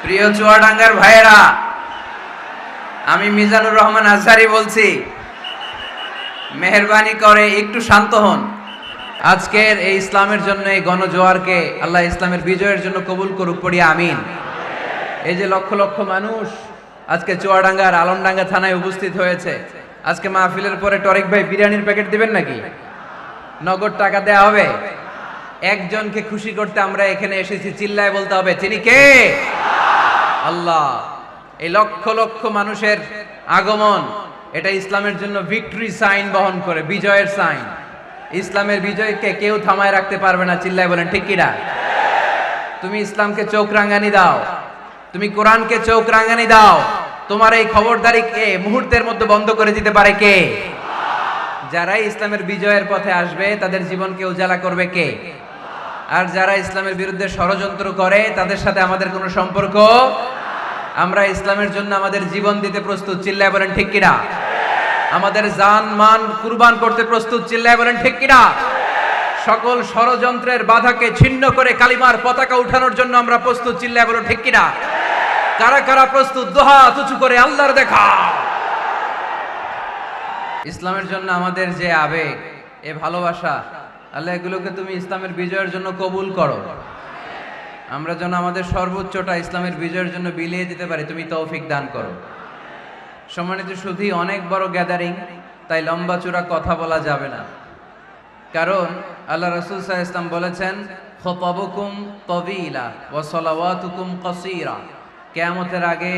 প্রিয় চুয়াডাঙ্গার ভাইয়েরা, আমি মিজানুর রহমান আজহারি বলছি। মেহেরবানি করে একটু শান্ত হন। আজকের এই ইসলামের জন্য এই গণজোয়ারকে আল্লাহ ইসলামের বিজয়ের জন্য কবুল করুক, পড়ি আমিন। এই যে লক্ষ লক্ষ মানুষ আজকে চুয়াডাঙ্গার আলমডাঙ্গা থানায় উপস্থিত হয়েছে, আজকে মাহফিলের পরে টরিক ভাই বিরিয়ানির প্যাকেট দিবেন নাকি? নগদ টাকা দেয়া হবে? একজনকে খুশি করতে আমরা এখানে এসেছি, চিল্লায় বলতে হবে তিনি কে? আল্লাহ। এই লক্ষ লক্ষ মানুষের আগমন, এটা ইসলামের জন্য ভিক্টরি সাইন বহন করে, বিজয়ের সাইন। ইসলামের বিজয়কে কেউ থামায় রাখতে পারবে না, চিল্লায় বলেন ঠিক কিনা? তুমি ইসলামকে চোখ রাঙানি দাও, তুমি কোরআনকে চোখ রাঙানি দাও, তোমার এই খবরদারি কে মুহূর্তের মধ্যে বন্ধ করে দিতে পারে? কে? যারাই ইসলামের বিজয়ের পথে আসবে তাদের জীবনকে উজালা করবে কে? আর যারা ইসলামের বিরুদ্ধে ষড়যন্ত্র করে তাদের সাথে আমাদের কোনো সম্পর্ক। আমরা ইসলামের জন্য আমাদের জীবন দিতে প্রস্তুত, চিল্লায় বলেন ঠিক কিনা? আমাদের জান মান কুরবান করতে প্রস্তুত, চিল্লায় বলেন ঠিক কিনা? সকল ষড়যন্ত্রের বাধাকে ছিন্ন করে কালিমার পতাকা উঠানোর জন্য আমরা প্রস্তুত, চিল্লায় বলেন ঠিক কিনা? কারা কারা প্রস্তুত? দুহাত উঁচু করে আল্লাহর দেখা। ইসলামের জন্য আমাদের যে আবেগ, এ ভালোবাসা, আল্লাহ এগুলোকে তুমি ইসলামের বিজয়ের জন্য কবুল করো। আমরা যেন আমাদের সর্বোচ্চটা ইসলামের বিজয়ের জন্য বিলিয়ে দিতে পারি, তুমি তৌফিক দান করো। সম্মানিত সুধী, অনেক বড় গ্যাদারিং, তাই লম্বা চূড়া কথা বলা যাবে না। কারণ আল্লাহ রাসূল সাল্লাল্লাহু আলাইহি ওয়াসাল্লাম বলেছেন, খুতাবুকুম তাওয়িলা ওয়া সালাওয়াতুকুম কাসীরা। কিয়ামতের আগে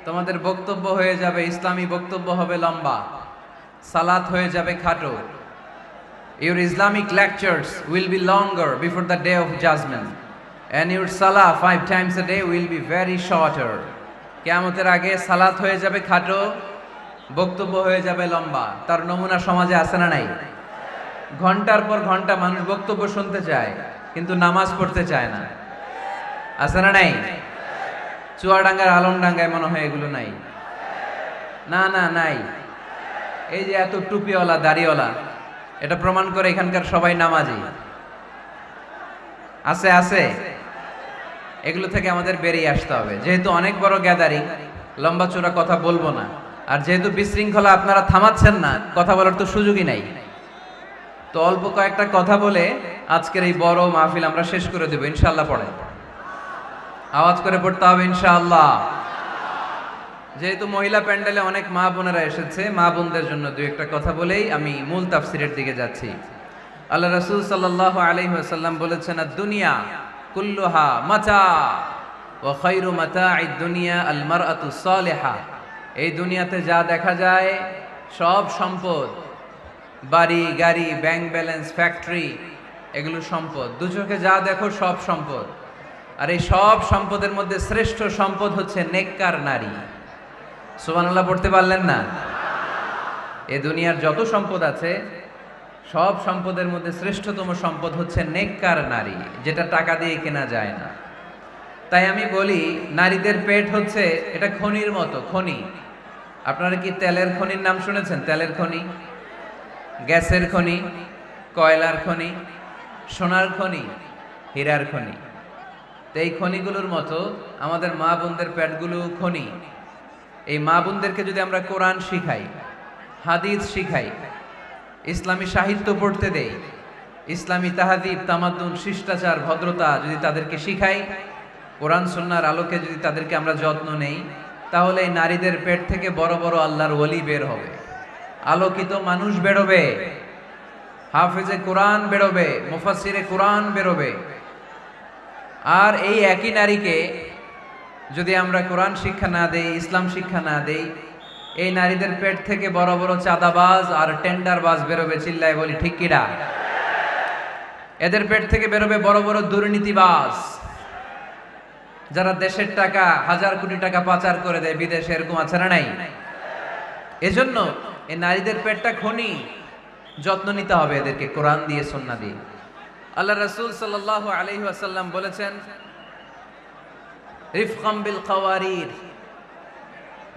তোমাদের বক্তব্য হয়ে যাবে, ইসলামী বক্তব্য হবে লম্বা, সালাত হয়ে যাবে খাটো। Your Islamic lectures will be longer before the day of judgment, and your salah 5 times a day will be very shorter. কিয়ামতের আগে সালাত হয়ে যাবে খাটো, বক্তব্য হয়ে যাবে লম্বা। তার নমুনা সমাজে আছে না নাই? ঘন্টার পর ঘন্টা মানুষ বক্তব্য শুনতে চায়, কিন্তু নামাজ পড়তে চায় না। আছে না নাই? চুয়াডাঙ্গার আলমডাঙ্গায় মনে হয় এগুলো নাই। না না নাই। এই যে এত টুপিওয়ালা দাড়িওয়ালা, এটা প্রমাণ করে এখানকার সবাই নামাজি। আছে আছে, এগুলো থেকে আমাদের বেরিয়ে আসতে হবে। যেহেতু অনেক বড় গ্যাদারিং, লম্বা চূড়া কথা বলবো না। আর যেহেতু বিশৃঙ্খলা আপনারা থামাচ্ছেন না, কথা বলার তো সুযোগই নাই। তো অল্প কয়েকটা কথা বলে আজকের এই বড় মাহফিল আমরা শেষ করে দেবো ইনশাআল্লাহ। পড়ে আওয়াজ করে পড়তে হবে ইনশাআল্লাহ। যেহেতু মহিলা প্যান্ডেলে অনেক মা বোনেরা এসেছে, মা বোনদের জন্য দুই একটা কথা বলেই আমি মূল তাফসিরের দিকে যাচ্ছি। আল্লাহ রাসূল সাল্লাল্লাহু আলাইহি ওয়াসাল্লাম বলেছেন, দুনিয়া কুল্লুহা মাতা ওয়া খায়রু মাতা'আদ দুনিয়া আল মারআতুস সালিহা। এই দুনিয়াতে যা দেখা যায় সব সম্পদ, বাড়ি গাড়ি ব্যাংক ব্যালেন্স ফ্যাক্টরি, এগুলো সম্পদ। দু চোখে যা দেখো সব সম্পদ। আর এই সব সম্পদের মধ্যে শ্রেষ্ঠ সম্পদ হচ্ছে নেককার নারী। সুবহানাল্লাহ পড়তে পারলেন না? এ দুনিয়ার যত সম্পদ আছে সব সম্পদের মধ্যে শ্রেষ্ঠতম সম্পদ হচ্ছে নেককার নারী, যেটা টাকা দিয়ে কেনা যায় না। তাই আমি বলি, নারীদের পেট হচ্ছে এটা খনির মতো, খনি। আপনারা কি তেলের খনির নাম শুনেছেন? তেলের খনি, গ্যাসের খনি, কয়লার খনি, সোনার খনি, হীরার খনি। তো এই খনিগুলোর মতো আমাদের মা বোনদের পেটগুলো খনি। এই মা বোনদেরকে যদি আমরা কোরআন শিখাই, হাদিস শিখাই, ইসলামী সাহিত্য পড়তে দেই, ইসলামী তাহাদিব তামাদ্দুন শিষ্টাচার ভদ্রতা যদি তাদেরকে শিখাই, কোরআন সুন্নাহর আলোকে যদি তাদেরকে আমরা যত্ন নেই, তাহলে এই নারীদের পেট থেকে বড় বড় আল্লাহর ওলি বের হবে, আলোকিত মানুষ বেরোবে, হাফেজে কোরআন বেরোবে, মুফাসসিরে কোরআন বেরোবে। আর এই একই নারীকে যদি আমরা কোরআন শিক্ষা না দেই, ইসলাম শিক্ষা না দেই, এই নারীদের পেট থেকে বড় বড় চাঁদাবাজ আর টেন্ডারবাজ বেরোবে, চিল্লায় বলি ঠিক কিনা? এদের পেট থেকে বেরোবে বড় বড় দুর্নীতিবাজ, যারা দেশের টাকা, হাজার কোটি টাকা পাচার করে দেয় বিদেশে, এরকম আছে না নাই? এজন্য এই নারীদের পেটটা খনি, যত্ন নিতে হবে এদেরকে কোরআন দিয়ে, সুন্নাহ দিয়ে। আল্লাহ রাসূল সাল্লাল্লাহু আলাইহি ওয়াসাল্লাম বলেছেন, রিফকাম বিল কাওয়ারির।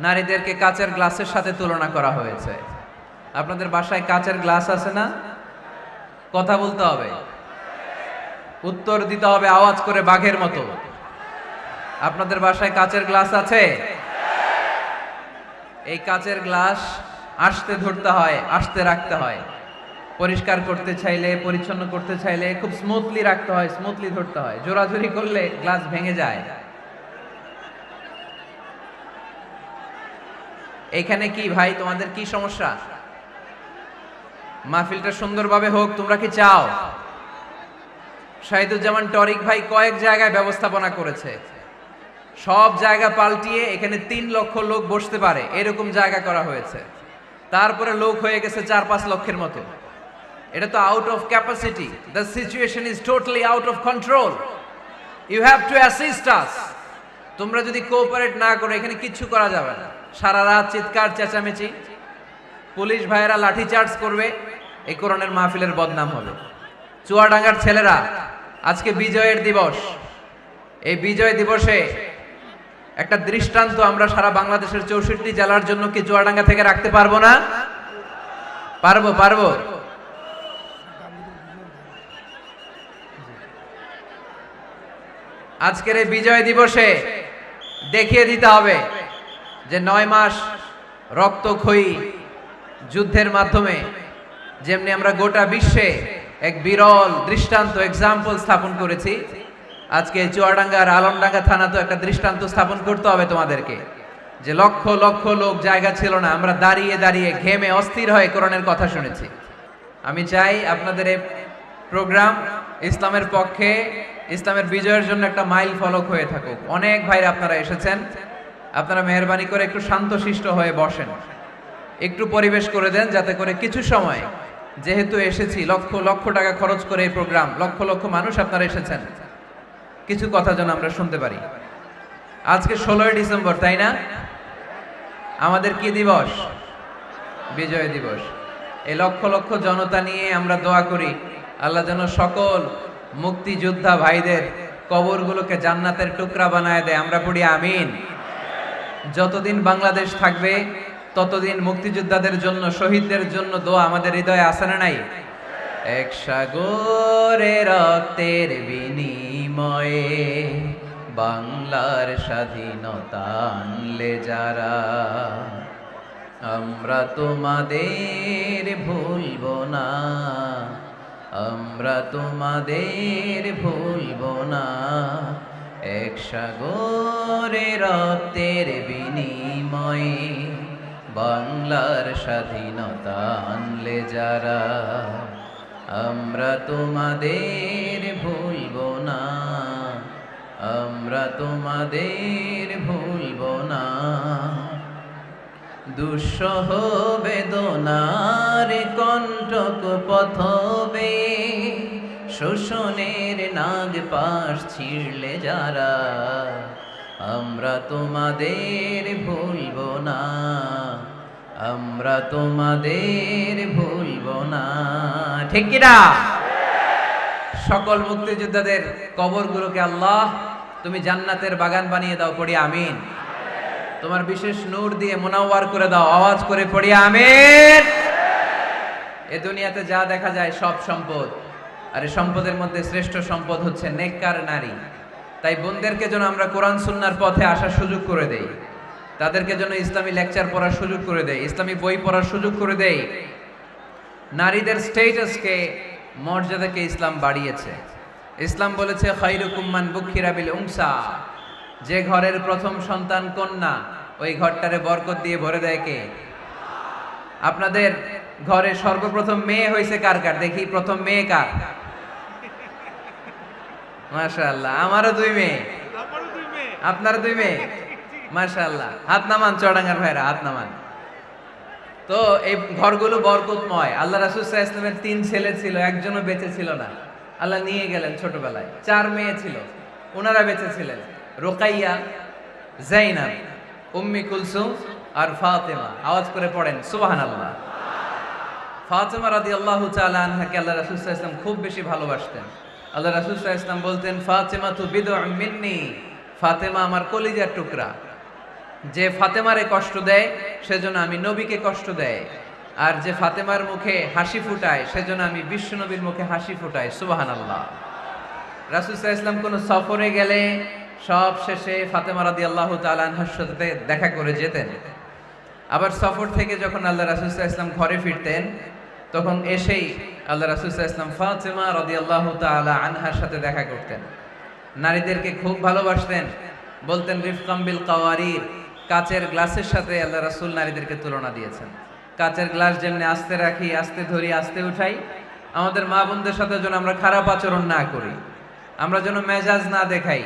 নারীদেরকে কাচের গ্লাসের সাথে তুলনা করা হয়েছে। আপনাদের বাসায় কাচের গ্লাস আছে না? কথা বলতে হবে, উত্তর দিতে হবে আওয়াজ করে বাঘের মতো। আপনাদের বাসায় কাচের গ্লাস আছে? এই কাচের গ্লাস আস্তে ধরতে হয়, আস্তে রাখতে হয়। পরিষ্কার করতে চাইলে, পরিচ্ছন্ন করতে চাইলে খুব স্মুথলি রাখতে হয়, স্মুথলি ধরতে হয়। জোরাজুরি করলে গ্লাস ভেঙে যায়। এইখানে কি ভাই, তোমাদের কি সমস্যা? মাহফিলটা সুন্দরভাবে হোক, তোমরা কি চাও? শাহিদুজ্জামান টরিক ভাই কয়েক জায়গায় ব্যবস্থাপনা করেছে, সব জায়গা পাল্টিয়ে এখানে 3 লক্ষ লোক বসতে পারে এরকম জায়গা করা হয়েছে। তারপরে লোক হয়ে গেছে 4-5 লক্ষের মতো। এটা তো out of capacity. The situation is totally out of control. You have to assist us. তোমরা যদি কোঅপারেট না করো এখানে কিচ্ছু করা যাবে না। সারা রাত চিৎকার চেঁচামেচি, পুলিশ ভাইয়েরা লাঠি চার্জ করবে, এই কোরআনের মাহফিলের বদনাম হবে। চুয়াডাঙ্গার ছেলেরা, আজকে বিজয়ের দিবস। এই বিজয় দিবসে একটা দৃষ্টান্ত আমরা সারা বাংলাদেশের 64 জেলার জন্য কি চুয়াডাঙ্গা থেকে রাখতে পারবো না? পারবো। আজকের এই বিজয় দিবসে দেখিয়ে দিতে হবে যে 9 মাস রক্তক্ষয়ী যুদ্ধের মাধ্যমে যেমনি আমরা গোটা বিশ্বে এক বিরল দৃষ্টান্ত, এক্সাম্পল স্থাপন করেছি, আজকে চুয়াডাঙ্গার আলমডাঙ্গা থানা তো একটা দৃষ্টান্ত স্থাপন করতে হবে তোমাদেরকে, যে লক্ষ লক্ষ লোক জায়গা ছিল না, আমরা দাঁড়িয়ে দাঁড়িয়ে ঘেমে অস্থির হয়ে কোরআনের কথা শুনেছি। আমি চাই আপনাদের এই প্রোগ্রাম ইসলামের পক্ষে, ইসলামের বিজয়ের জন্য একটা মাইল ফলক হয়ে থাকুক। অনেক ভাইরা আপনারা এসেছেন, আপনারা মেহরবানি করে একটু শান্তশিষ্ট হয়ে বসেন, একটু পরিবেশ করে দেন, যাতে করে কিছু সময়, যেহেতু এসেছি লক্ষ লক্ষ টাকা খরচ করে এই প্রোগ্রাম, লক্ষ লক্ষ মানুষ আপনারা এসেছেন, কিছু কথা যেন আমরা শুনতে পারি। আজকে 16ই ডিসেম্বর, তাই না? আমাদের কি দিবস? বিজয় দিবস। এই লক্ষ লক্ষ জনতা নিয়ে আমরা দোয়া করি আল্লাহ যেন সকল মুক্তিযোদ্ধা ভাইদের কবরগুলোকে জান্নাতের টুকরা বানায় দেয়। আমরা পড়ি আমিন। যতদিন বাংলাদেশ থাকবে ততদিন মুক্তিযোদ্ধাদের জন্য, শহীদদের জন্য দোয়া আমাদের হৃদয়ে আছে না নাই? এক সাগরে রক্তের বিনিময়ে বাংলার স্বাধীনতা আনলে যারা, আমরা তোমাদের ভুলব না, আমরা তোমাদের ভুলব না। এক সাগরে রক্তের বিনিময়ে বাংলার স্বাধীনতা আনলে যারা, আমরা তোমাদের ভুলব না, আমরা তোমাদের ভুলব না। দুঃসহ বেদনার কণ্টক পথবে শোষণের নাগ পাশ ছিঁড়লে যারা, আমরা তোমাদের ভুলব না, আমরা তোমাদের ভুলব না। ঠিক কি না? সকল মুক্তিযোদ্ধাদের কবরগুলোকে আল্লাহ তুমি জান্নাতের বাগান বানিয়ে দাও, পড়ি আমিন। তোমার বিশেষ নূর দিয়ে মুনাওয়ার করে দাও, আওয়াজ করে পড়ি আমিন। এ দুনিয়াতে যা দেখা যায় সব সম্পদ, আর এই সম্পদের মধ্যে শ্রেষ্ঠ সম্পদ হচ্ছে নেককার নারী। তাই বোনদেরকে যেন আমরা কোরআন সুন্নাহর পথে আসার সুযোগ করে দেই, তাদেরকে যেন ইসলামী লেকচার পড়ার সুযোগ করে দেই, ইসলামী বই পড়ার সুযোগ করে দেই। নারীদের স্ট্যাটাসকে, মর্যাদাকে ইসলাম বাড়িয়েছে। ইসলাম বলেছে খায়রুকুম মান বুখিরা বিল উনসা, যে ঘরের প্রথম সন্তান কন্যা, ওই ঘরটারে বরকত দিয়ে ভরে দেয় কে? আপনাদের ঘরে সর্বপ্রথম মেয়ে হয়েছে কার কার? দেখি প্রথম মেয়ে কার? মাশাআল্লাহ, আমারও 2 মেয়ে, আপনার 2 মেয়ে, মাশাআল্লাহ। হাত নামান চুয়াডাঙ্গার ভাইরা, হাত নামান। তো এই ঘরগুলো বরকতময়। আল্লাহ রাসূল সাল্লাল্লাহু আলাইহি ওয়াসাল্লামের 3 ছেলে ছিল, একজনও বেঁচে ছিল না, আল্লাহ নিয়ে গেলেন ছোটবেলায়। 4 মেয়ে ছিল, ওনারা বেঁচে ছিলেন, রুকাইয়া, যায়নাব, উম্মি কুলসুম আর ফাতেমা। আওয়াজ করে পড়েন সুবহানাল্লাহ। ফাতেমা রাদিয়াল্লাহু তাআলা আনহাকে আল্লাহ রাসূল সাল্লাল্লাহু আলাইহি ওয়াসাল্লাম খুব বেশি ভালোবাসতেন। আল্লাহ রাসূল সাল্লাল্লাহু আলাইহি ওয়াসাল্লাম বলতেন, ফাতেমা তু বিদউম মিন্নি, ফাতেমা আমার কলিজার টুকরা। যে ফাতেমারে কষ্ট দেয় সেজন্য আমি নবীকে কষ্ট দেয়, আর যে ফাতেমার মুখে হাসি ফুটায় সেজন্য আমি বিশ্ব নবীর মুখে হাসি ফুটাই। সুবহানাল্লাহ। রাসূল সাল্লাল্লাহু আলাইহি ওয়াসাল্লাম কোনো সফরে গেলে সব শেষে ফাতেমা রাদিয়াল্লাহু তাআলা আনহার সাথে দেখা করে যেতেন। আবার সফর থেকে যখন আল্লাহ রাসূল সাল্লাল্লাহু আলাইহি ওয়াসাল্লাম ঘরে ফিরতেন, তখন এসেই আল্লাহ রাসূল সাল্লাল্লাহু আলাইহি ওয়াসাল্লাম ফাতেমা রাদিয়াল্লাহু তাআলা আনহার সাথে দেখা করতেন। নারীদেরকে খুব ভালোবাসতেন, বলতেন রিফকাম বিল কাওয়ারির, কাচের গ্লাসের সাথে আল্লাহ রাসূল নারীদেরকে তুলনা দিয়েছেন। কাচের গ্লাস যেমনি আস্তে রাখি, আস্তে ধরি, আস্তে উঠাই, আমাদের মা বোনদের সাথে যেন আমরা খারাপ আচরণ না করি, আমরা যেন মেজাজ না দেখাই,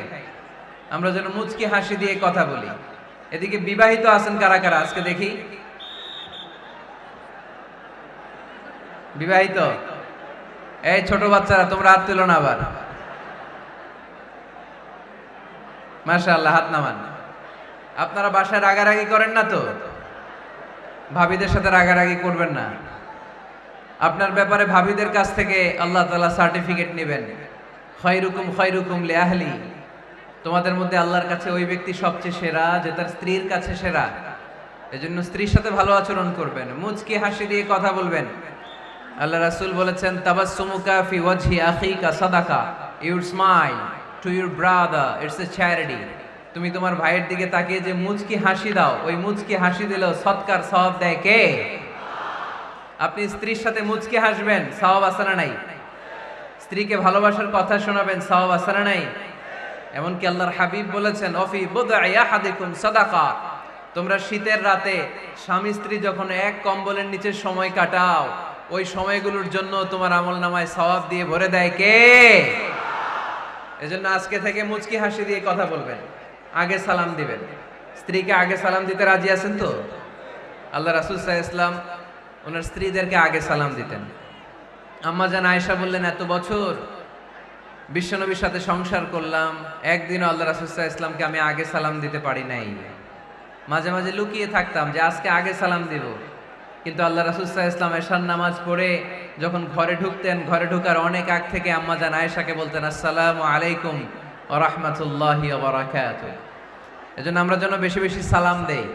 আমরা যেন মুচকি হাসি দিয়ে কথা বলি। এদিকে বিবাহিত আছেন কারা কারা আজকে দেখি? বিবাহিত? এই ছোট বাচ্চারা তোমরা হাত তুলো না আবার। মাশাআল্লাহ, হাত নামান। আপনারা বাসায় রাগারাগি করেন না তো? ভাবিদের সাথে রাগারাগি করবেন না। আপনার ব্যাপারে ভাবিদের কাছ থেকে আল্লাহ তাআলা সার্টিফিকেট নেবেন, খায়রুকুম খায়রুকুম লিআহলি। তোমাদের মধ্যে আল্লাহর কাছে ওই ব্যক্তি সবচেয়ে সেরা যে তার স্ত্রীর কাছে সেরা। এজন্য স্ত্রীর সাথে ভালো আচরণ করবেন, মুচকি হাসি দিয়ে কথা বলবেন। আল্লাহ রাসূল বলেছেন তাবাসসুমুকা ফি ওয়াজহি আখিকা সাদাকা, your smile to your brother it's a charity. তুমি তোমার ভাইয়ের দিকে তাকিয়ে যে মুচকি হাসি দাও, ওই মুচকি হাসি দিলেও সৎকার সওয়াব দেয় কে? আপনি স্ত্রীর সাথে মুচকি হাসবেন, সওয়াব আছে না নাই? স্ত্রীকে ভালোবাসার কথা শোনাবেন, সওয়াব আছে না নাই? এমনকি আল্লাহর হাবিব বলেছেন অফি বুদআই আহাদিকুম সাদাকা, তোমরা শীতের রাতে স্বামী স্ত্রী যখন এক কম্বলের নিচে সময় কাটাও, ওই সময়গুলোর জন্য তোমার আমলনামায় সওয়াব দিয়ে ভরে দেয় কে? এজন্য আজকে থেকে মুচকি হাসি দিয়ে কথা বলবেন, আগে সালাম দিবেন। স্ত্রীকে আগে সালাম দিতে রাজি আছেন তো? আল্লাহ রাসূল সাল্লাল্লাহু আলাইহি ওয়াসাল্লাম ওনার স্ত্রীদেরকে আগে সালাম দিতেন। আম্মা জান আয়েশা বললেন এত বছর বিশ্বনবীর সাথে সংসার করলাম, একদিনও আল্লাহ রাসূল সাল্লাল্লাহু আলাইহি ওয়াসাল্লামকে আমি আগে সালাম দিতে পারি নাই। মাঝে মাঝে লুকিয়ে থাকতাম যে আজকে আগে সালাম দিব। কিন্তু আল্লাহ রাসূল সাল্লাল্লাহু আলাইহি ওয়াসাল্লাম এশার নামাজ পড়ে যখন ঘরে ঢুকতেন, ঘরে ঢোকার অনেক আগ থেকে আম্মা জান আয়েশাকে বলতেন আসসালামু আলাইকুম ওয়া রাহমাতুল্লাহি ওয়া বারাকাতুহু। এজন্য আমরা যেন বেশি বেশি সালাম দেই।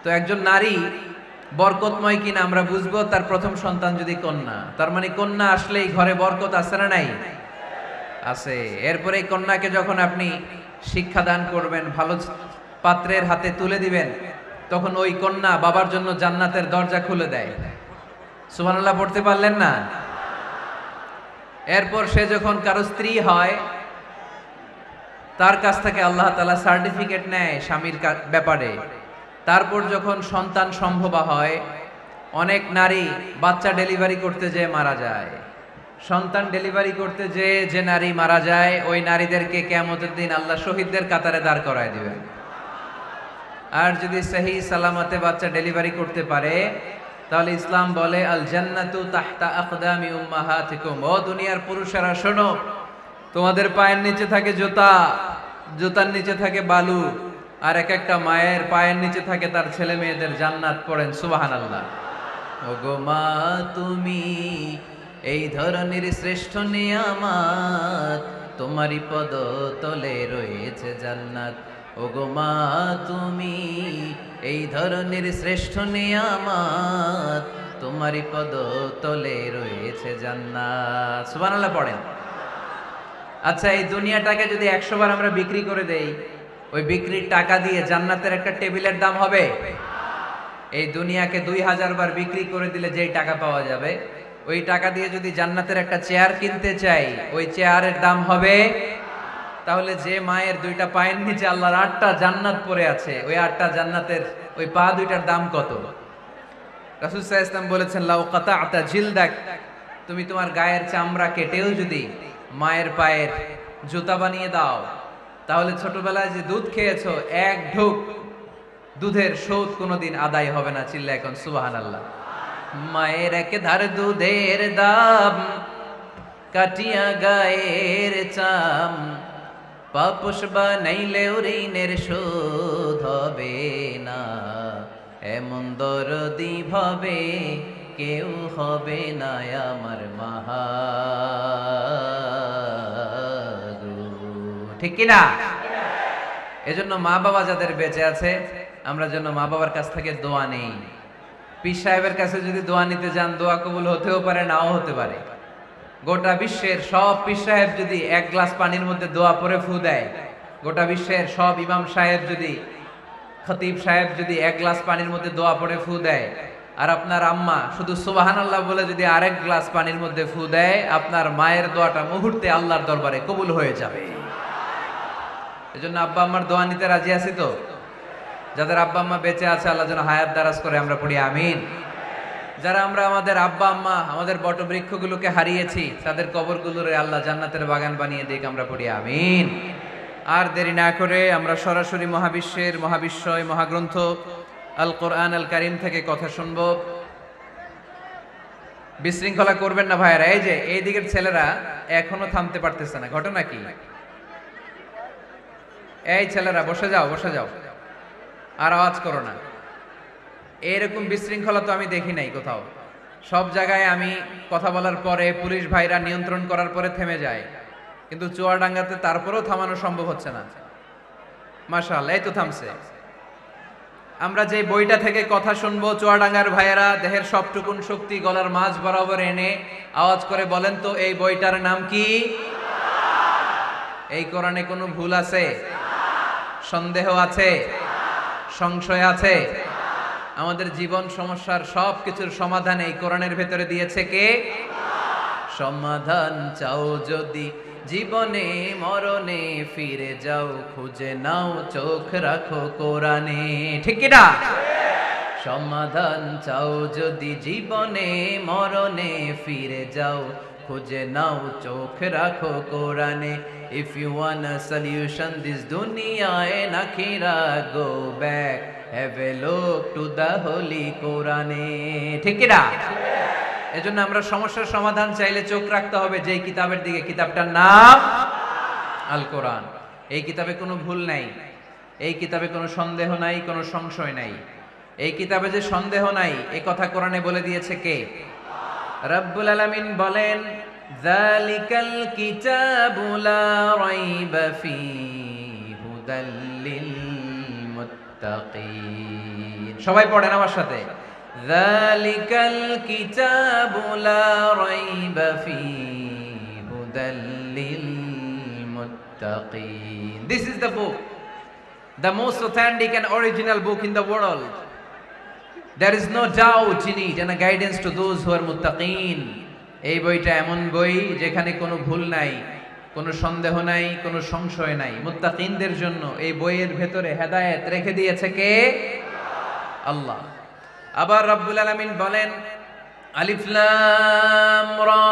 তো একজন নারী বরকতময় কিনা আমরা বুঝবো তার প্রথম সন্তান যদি কন্যা, তার মানে কন্যা আসলেই ঘরে বরকত আছে না নাই? আছে। এরপরে এই কন্যাকে যখন আপনি শিক্ষা দান করবেন, ভালো পাত্রের হাতে তুলে দিবেন, তখন ওই কন্যা বাবার জন্য জান্নাতের দরজা খুলে দেয়। সুবহানাল্লাহ পড়তে পারলেন না? এরপর সে যখন কারো স্ত্রী হয়, তার কাছ থেকে আল্লাহ তাআলা সার্টিফিকেট নেয় স্বামীর ব্যাপারে। তারপর যখন সন্তান সম্ভবা হয়, অনেক নারী বাচ্চা ডেলিভারি করতে যেয়ে মারা যায়। সন্তান ডেলিভারি করতে যেয়ে যে নারী মারা যায়, ওই নারীদেরকে কিয়ামতের দিন আল্লাহ শহীদদের কাতারে দাঁড় করায় দিবেন। আর যদি সহি সালামতে বাচ্চা ডেলিভারি করতে পারে, তাহলে ইসলাম বলে আল জান্নাতু তাহতা আকদামি উম্মাহাতিকুম। ও দুনিয়ার পুরুষেরা শোনো, তোমাদের পায়ের নিচে থাকে জুতা, জুতার নিচে থাকে বালু, আর এক একটা মায়ের পায়ের নিচে থাকে তার ছেলে মেয়েদের জান্নাত। পড়েন সুবহানাল্লাহ। ওগো মা তুমি এই ধরনের শ্রেষ্ঠ নিয়ামত, তোমারই পদ তলে রয়েছে জান্নাত। ওগো মা তুমি এই ধরনের শ্রেষ্ঠ নিয়ামত, তোমারই পদ তলে রয়েছে জান্নাত। সুবহানাল্লাহ পড়েন। আচ্ছা, এই দুনিয়াটাকে যদি 100 বার আমরা বিক্রি করে দেই, ওই বিক্রির টাকা দিয়ে জান্নাতের একটা টেবিলের দাম হবে? এই দুনিয়াকে 2000 বার বিক্রি করে দিলে যেই টাকা পাওয়া যাবে, ওই টাকা দিয়ে যদি জান্নাতের একটা চেয়ার কিনতে চাই, ওই চেয়ারের দাম হবে? তাহলে যে মায়ের 2টা পায়ের নিচে আল্লাহর 8টা জান্নাত পড়ে আছে, ওই 8টা জান্নাতের ওই পা 2টার দাম কত? রাসূল সাল্লাল্লাহু আলাইহি ওয়াসাল্লাম বলেছেন লাউ কাতা'তা জিলদাক, তুমি তোমার গায়ের চামড়া কেটেও যদি মায়ের পায়ের জুতা বানিয়ে দাও, তাহলে ছোটবেলায় যে দুধ খেয়েছো, এক ঢোক দুধের শোধ কোনোদিন আদায় হবে না। চিল্লা এখন সুবহানাল্লাহ। মায়ের এক ধার দুধের দাম, কাটিয়া গায়ের চাম, পাপোশ বানাইলেও ঋণের শোধ হবে না। এমন দরদি ভাবে কেউ হবে না আমার মাহা, ঠিক কিনা? এজন্য মা বাবা যাদের বেঁচে আছে, আমরা যেন মা বাবার কাছ থেকে দোয়া নেই। পীর সাহেবের কাছে যদি দোয়া নিতে যান, দোয়া কবুল হতেও পারে, নাও হতে পারে। গোটা বিশ্বের সব পীর সাহেব যদি এক গ্লাস পানির মধ্যে দোয়া পরে ফু দেয়, গোটা বিশ্বের সব ইমাম সাহেব যদি, খতিব সাহেব যদি এক গ্লাস পানির মধ্যে দোয়া পড়ে ফু দেয়, আর আপনার আম্মা শুধু সুবহানাল্লাহ বলে যদি আরেক গ্লাস পানির মধ্যে ফু দেয়, আপনার মায়ের দোয়াটা মুহূর্তে আল্লাহর দরবারে কবুল হয়ে যাবে। এজন্য আব্বা আম্মার দোয়া নিতে রাজি আছি তো? যাদের আব্বা আম্মা বেঁচে আছে আল্লাহ যেন হায়াত দারাজ করে, আমরা পড়ি আমিন। যারা আমরা আমাদের আব্বা আম্মা, আমাদের বটবৃক্ষগুলোকে হারিয়েছি, তাদের কবরগুলোরে আল্লাহ জান্নাতের বাগান বানিয়ে দিক, আমরা পড়ি আমিন। আর দেরি না করে আমরা সরাসরি মহাবিশ্বের মহাবিশ্বয় মহাগ্রন্থ আল কোরআন আল কারীম থেকে কথা শুনব। বিশৃঙ্খলা করবেন না ভাইয়েরা। এই যে এই দিকের ছেলেরা এখনো থামতে পারতেছে না, ঘটনা কি? এই ছেলেরা বসে যাও, বসে যাও, আর আওয়াজ করো না। এরকম বিশৃঙ্খলা তো আমি দেখি নাই কোথাও। সব জায়গায় আমি কথা বলার পরে পুলিশ ভাইরা নিয়ন্ত্রণ করার পরে থেমে যায়, কিন্তু চুয়াডাঙ্গাতে তারপরেও থামানো সম্ভব হচ্ছে না। মাশাআল্লাহ, এই তো থামছে। আমরা যে বইটা থেকে কথা শুনবো, চুয়াডাঙ্গার ভাইয়েরা দেহের সবটুকুন শক্তি গলার মাঝ বরাবর এনে আওয়াজ করে বলেন তো, এই বইটার নাম কি? এই কোরআনে কোনো ভুল আছে? সন্দেহ আছে? সংশয় আছে? আমাদের জীবন সমস্যার সব কিছুর সমাধান এই কোরআনের ভেতরে দিয়েছে কে? সমাধান চাও যদি জীবনে মরণে, ফিরে যাও খুঁজে নাও, চোখ রাখো কোরআনে। ঠিক কি না? সমাধান চাও যদি জীবনে মরণে, ফিরে যাও খুঁজে নাও, চোখ রাখো কোরআনে। If you want a solution this dunya and akhirah, go back, have a look to the holy Quran. ঠিক কি না? এজন্য আমরা সমস্যার সমাধান চাইলে চোখ রাখতে হবে যেই কিতাবের দিকে, কিতাবটার নাম আল কোরআন। এই কিতাবে কোনো ভুল নাই, এই কিতাবে কোনো সন্দেহ নাই, কোনো সংশয় নাই। এই কিতাবে যে সন্দেহ নাই, এই কথা কোরআনে বলে দিয়েছে কে? রব্বুল আলামিন বলেন, যালিকাল কিতাবু লা রাইবা ফীহি হুদাল লিল মুত্তাকিন। সবাই পড়েন আমার সাথে, যালিকাল কিতাবু লা রাইবা ফীহি হুদাল লিল মুত্তাকিন। This is the book, the most authentic and original book in the world. There is no doubt in it and a guidance to those who are muttaqin. এই বইটা এমন বই যেখানে কোনো ভুল নাই, কোনো সন্দেহ নাই, কোনো সংশয় নাই। মুত্তাকিনদের জন্য এই বইয়ের ভেতরে হেদায়েত রেখে দিয়েছে কে? আল্লাহ। আবার রব্বুল আলামিন বলেন, আলিফ লাম রা,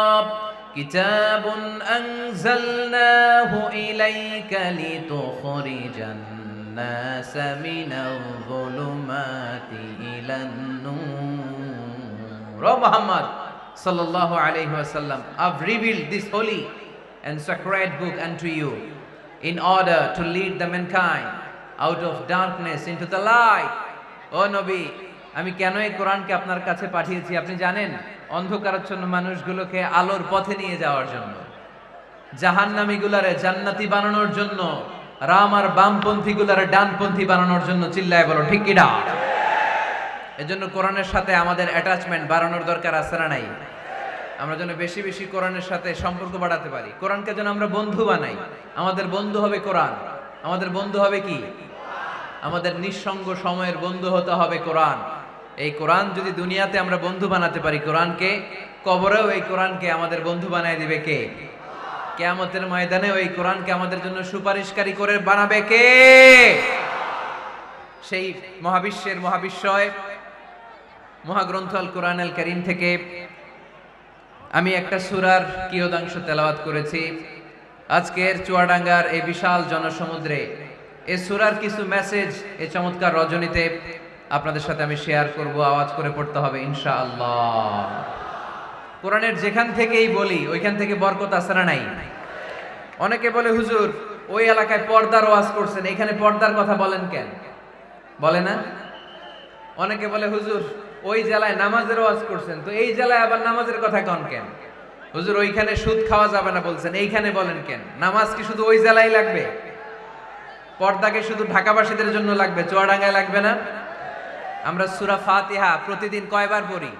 কিতাবুন আনজালনাহু ইলাইকা লিতুখরিজান নাসা মিনাল যুলুমাতি ইলান নূর। ও Muhammad sallallahu alayhi wa sallam, I've revealed this holy and sacred book unto you in order to lead the mankind out of darkness into the light. ও নবী, আমি কেন এই কোরআনকে আপনার কাছে পাঠিয়েছি আপনি জানেন? অন্ধকারাচ্ছন্ন মানুষগুলোকে আলোর পথে নিয়ে যাওয়ার জন্য, জাহান্নামীগুলারে জান্নাতি বানানোর জন্য, রাম আর বামপন্থীগুলারে ডানপন্থী বানানোর জন্য। চিল্লায় বলো ঠিক কি না? এজন্য কোরআনের সাথে আমাদের অ্যাটাচমেন্ট বাড়ানোর দরকার আছে না নাই? আমরা যেন বেশি বেশি কোরআনের সাথে সম্পর্ক বাড়াতে পারি। কোরআনকে যেন আমরা বন্ধু বানাই। আমাদের বন্ধু হবে কোরআন। আমাদের বন্ধু হবে কি? আমাদের নিঃসঙ্গ সময়ের বন্ধু হতে হবে কোরআন। এই কোরআন যদি দুনিয়াতে আমরা বন্ধু বানাতে পারি কোরআনকে, কবরেও এই কোরআনকে আমাদের বন্ধু বানায় দিবে কে? কিয়ামতের ময়দানেও এই কোরআনকে আমাদের জন্য সুপারিশকারী করে বানাবে কে? সেই মহাবিশ্বের মহাবিশ্বয় মহাগ্রন্থ আল কোরআন আল কারীম থেকে আমি একটা সূরার কিয়দাংশ তেলাওয়াত করেছি। আজকের চুয়াডাঙ্গার এই বিশাল জনসমুদ্রে এই সূরার কিছু মেসেজ এই চমৎকার রজনীতে আপনাদের সাথে আমি শেয়ার করব। আওয়াজ করে পড়তে হবে ইনশাআল্লাহ। কোরআনের যেখান থেকেই বলি ওইখান থেকে বরকত আছে না নাই? অনেকে বলে, হুজুর ওই এলাকায় পর্দার ওয়াজ করছেন, এখানে পর্দার কথা বলেন কেন? বলে না? অনেকে বলে, হুজুর ওই জেলায় নামাজের ওয়াজ করছেন, তো এই জেলায় আবার নামাজের কথা কন কেন? হুজুর ওইখানে সুদ খাওয়া যাবে না বলছেন, এইখানে বলেন কেন? নামাজ কি শুধু ওই জেলায় লাগবে? পর্দাকে শুধু ঢাকাবাসীদের জন্য লাগবে, চুয়াডাঙ্গায় লাগবে না? আমরা সূরা ফাতিহা প্রতিদিন কয়বার পড়ি?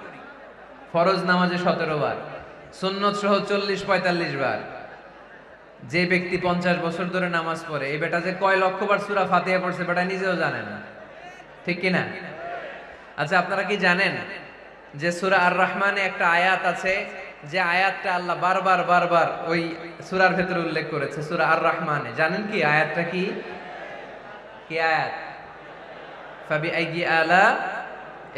ফরজ নামাজে 17 বার, সুন্নত সহ 40-45 বার। যে ব্যক্তি 50 বছর ধরে নামাজ পড়ে, এই বেটা যে কয় লক্ষবার সূরা ফাতিহা পড়ছে বেটা নিজেও জানে না, ঠিক কি না? আচ্ছা, আপনারা কি জানেন যে সূরা আর রহমানে একটা আয়াত আছে, যে আয়াতটা আল্লাহ বারবার বারবার ওই সূরার ভেতরে উল্লেখ করেছে, সূরা আর রহমানে? জানেন কি আয়াতটা কি? কি আয়াত? ফাবিআইয়ি আলা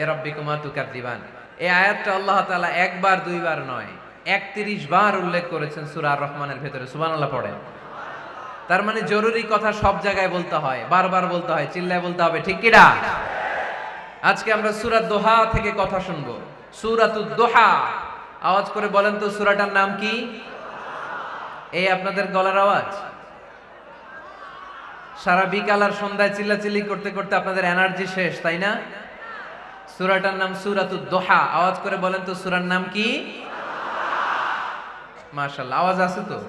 রাব্বিকুমা তুকাযযিবান। এই আয়াতটা আল্লাহ তাআলা একবার দুইবার নয় 31 বার উল্লেখ করেছেন সূরা আর রহমানের ভেতরে। সুবহানাল্লাহ পড়েন। তার মানে জরুরি কথা সব জায়গায় বলতে হয়, বারবার বলতে হয়, চিল্লায় বলতে হবে, ঠিক কি না? আজকে আমরা সূরা দোহা থেকে কথা শুনবো। সূরাতুদ দোহা, আওয়াজ করে বলেন তো সূরাটার নাম কি? এই আপনাদের গলার আওয়াজ। সারা বিকাল আর সন্ধ্যায় চিল্লাচিল্লি করতে করতে আপনাদের এনার্জি শেষ, তাই না? সূরাটার নাম সূরাতুদ দোহা। আওয়াজ করে বলেন তো সূরার নাম কি? মাশাআল্লাহ, আওয়াজ আছে তো?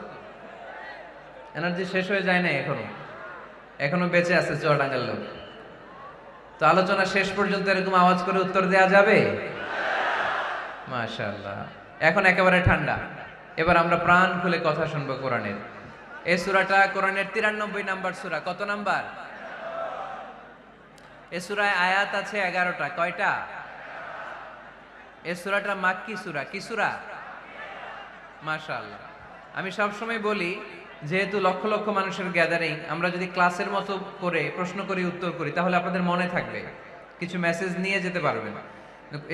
এনার্জি শেষ হয়ে যায় না এখনো বেঁচে আছে চুয়াডাঙ্গার লোক। তো আলোচনা শেষ পর্যন্ত এরকম আওয়াজ করে উত্তর দেয়া যাবে? মাশাআল্লাহ। এখন একেবারে ঠান্ডা, এবার আমরা প্রাণ খুলে কথা শুনবো কোরআনের। এই সূরাটা কোরআনের 93 নাম্বার সূরা। কত নাম্বার? এই সূরায় আয়াত আছে 11টা। কয়টা? এই সূরাটা মাক্কি সূরা। কি সূরা? মাশাআল্লাহ। আমি সবসময় বলি, যেহেতু লক্ষ লক্ষ মানুষের গ্যাদারিং, আমরা যদি ক্লাসের মতো করে প্রশ্ন করি, উত্তর করি, তাহলে আপনাদের মনে থাকবে, কিছু মেসেজ নিয়ে যেতে পারবেন।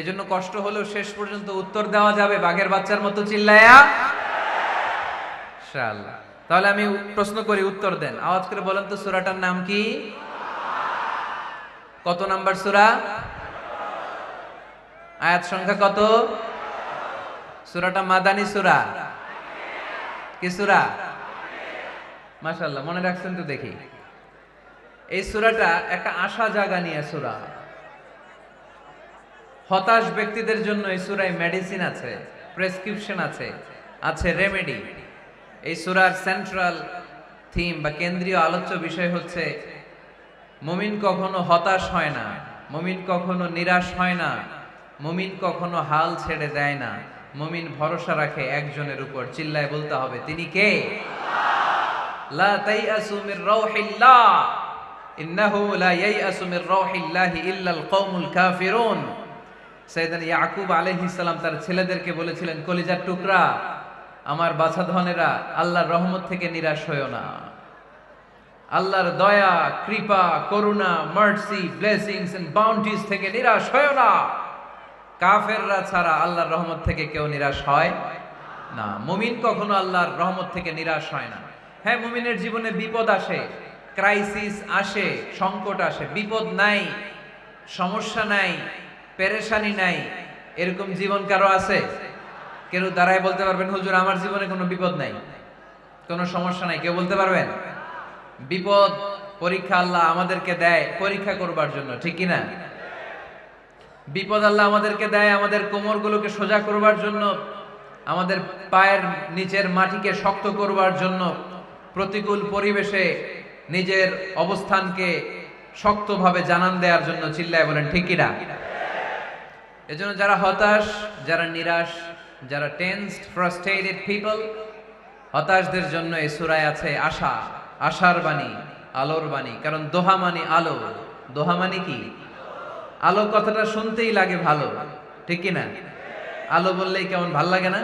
এজন্য কষ্ট হলেও শেষ পর্যন্ত উত্তর দেওয়া যাবে বাঘের বাচ্চার মতো চিল্লায়া ইনশাআল্লাহ। তাহলে আমি প্রশ্ন করি, উত্তর দেন। আওয়াজ করে বলেন তো সূরাটার নাম কি? কত নাম্বার সূরা? আয়াত সংখ্যা কত? সূরাটা মাদানী সূরা। কি সূরা? মাশাআল্লাহ, মনে রাখছেন তো দেখি। এই সূরাটা একটা আশা জাগা নিয়ে সূরা। হতাশ ব্যক্তিদের জন্য এই সূরায় মেডিসিন আছে, প্রেসক্রিপশন আছে, আছে রেমেডি। এই সূরার সেন্ট্রাল থিম বা কেন্দ্রীয় আলোচ্য বিষয় হচ্ছে, মুমিন কখনো হতাশ হয় না, মুমিন কখনো নিরাশ হয় না, মুমিন কখনো হাল ছেড়ে দেয় না, মুমিন ভরসা রাখে একজনের উপর। চিল্লায় বলতে হবে, তিনি কে? লা তাইয়াসু মির রাউহিল্লাহ ইন্নাহু লা ইয়াইয়াসু মির রাউহিল্লাহি ইল্লাল কওমুল কাফিরুন। সাইয়েদনা ইয়াকুব আলাইহিস সালাম তার ছেলেদেরকে বলেছিলেন, কলিজার টুকরা, আমার বাছাধনেরা, আল্লাহর রহমত থেকে নিরাশ হয়ো না। আল্লাহর দয়া, কৃপা, করুণা, মার্সি, ব্লেসিংস এন্ড বাউন্টিজ থেকে নিরাশ হয়ো না। কাফেররা ছাড়া আল্লাহর রহমত থেকে কেউ নিরাশ হয় না। মুমিন কখনো আল্লাহর রহমত থেকে নিরাশ হয় না। হ্যাঁ, মুমিনের জীবনে বিপদ আসে, ক্রাইসিস আসে, সংকট আসে। বিপদ নাই, সমস্যা নাই, পেরেশানি নাই, এরকম জীবন কারো আছে? কেউ দাঁড়ায় বলতে পারবেন, হুজুর আমার জীবনে কোনো বিপদ নাই, কোনো সমস্যা নাই? কেউ বলতে পারবেন? বিপদ, পরীক্ষা আল্লাহ আমাদেরকে দেয় পরীক্ষা করবার জন্য, ঠিক কি না? বিপদ আল্লাহ আমাদেরকে দেয় আমাদের কোমরগুলোকে সোজা করবার জন্য, আমাদের পায়ের নিচের মাটিকে শক্ত করবার জন্য, প্রতিকূল পরিবেশে নিজের অবস্থানকে শক্তভাবে জানান দেওয়ার জন্য। চিল্লায় বলেন ঠিক কি না? এজন্য যারা হতাশ, যারা নিরাশ, যারা টেন্সড, ফ্রাস্ট্রেটেড পিপল, হতাশদের জন্য এই সূরায় আছে আশা, আশার বাণী, আলোর বাণী। কারণ দোহা মানে আলো। দোহা মানে কি? আলো কথাটা শুনতেই লাগে ভালো, ঠিক কি না? আলো বললেই কেমন ভাল লাগে না?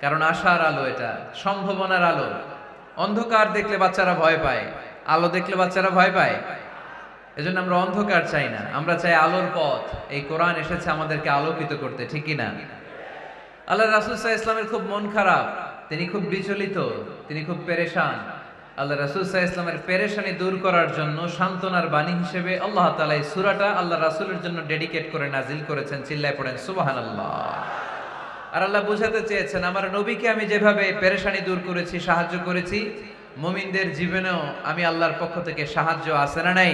কারণ আশার আলো, এটা সম্ভাবনার আলো। অন্ধকার দেখলে বাচ্চারা ভয় পায়, আলো দেখলে বাচ্চারা ভয় পায়। এজন্য আমরা অন্ধকার চাই না, আমরা চাই আলোর পথ। এই কোরআন এসেছে আমাদেরকে আলোকিত করতে, ঠিক কি না? আল্লাহ রাসূল সাল্লাল্লাহু আলাইহি ওয়াসাল্লামের খুব মন খারাপ, তিনি খুব বিচলিত, তিনি খুব পেরেশান। আল্লাহ রাসূল সাল্লাল্লাহু আলাইহি ওয়াসাল্লামের পেরেশানি দূর করার জন্য সান্ত্বনার বাণী হিসেবে আল্লাহ তাআলা এই সূরাটা আল্লাহ রাসূলের জন্য ডেডিকেট করে নাজিল করেছেন। চিল্লায় পড়েন সুবহানাল্লাহ। আর আল্লাহ বুঝাতে চেয়েছেন, আমার নবীকে আমি যেভাবে পেরেশানি দূর করেছি, সাহায্য করেছি, মুমিনদের জীবনেও আমি আল্লাহর পক্ষ থেকে সাহায্য আছে না নাই?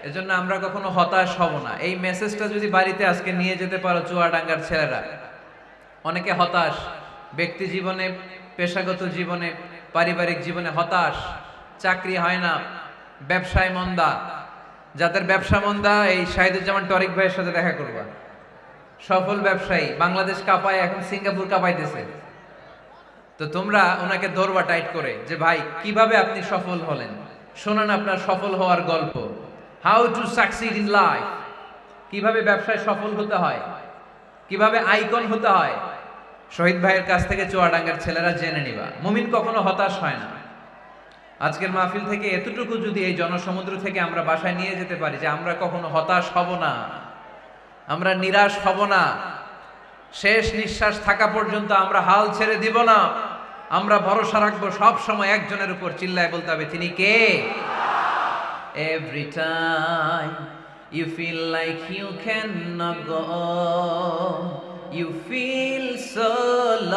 এজন্য আমরা কখনো হতাশ হব না। এই মেসেজটা যদি বাড়িতে আজকে নিয়ে যেতে পারো চুয়াডাঙ্গার ছেলেরা, অনেকে হতাশ ব্যক্তি জীবনে, পেশাগত জীবনে, পারিবারিক জীবনে হতাশ, চাকরি হয় না, ব্যবসায় মন্দা। যাদের ব্যবসা মন্দা, এই শাহিদুজ্জামান টরিক ভাইয়ের সাথে দেখা করবা। সফল ব্যবসায়ী, বাংলাদেশ কাঁপায়, এখন সিঙ্গাপুর কাঁপাইতেছে। তো তোমরা ওনাকে ধরবা টাইট করে যে ভাই কিভাবে আপনি সফল হলেন, শোনান আপনার সফল হওয়ার গল্প। How to succeed in life, কিভাবে ব্যবসায় সফল হতে হয়, কিভাবে আইকন হতে হয়। শহীদ ভাইয়ের কাছ থেকে চুয়াডাঙ্গার ছেলেরা জেনে নিবা। মুমিন কখনো হতাশ হয় না। আজকের মাহফিল থেকে এতটুকু যদি এই জনসমুদ্র থেকে আমরা বাসায় নিয়ে যেতে পারি যে আমরা কখনো হতাশ হব না, আমরা নিরাশ হব না, শেষ নিঃশ্বাস থাকা পর্যন্ত আমরা হাল ছেড়ে দিব না, আমরা ভরসা রাখবো সব সময় একজনের উপর, চিল্লায় বলতে হবে তিনি কে। Every time you feel like you cannot go on, you feel so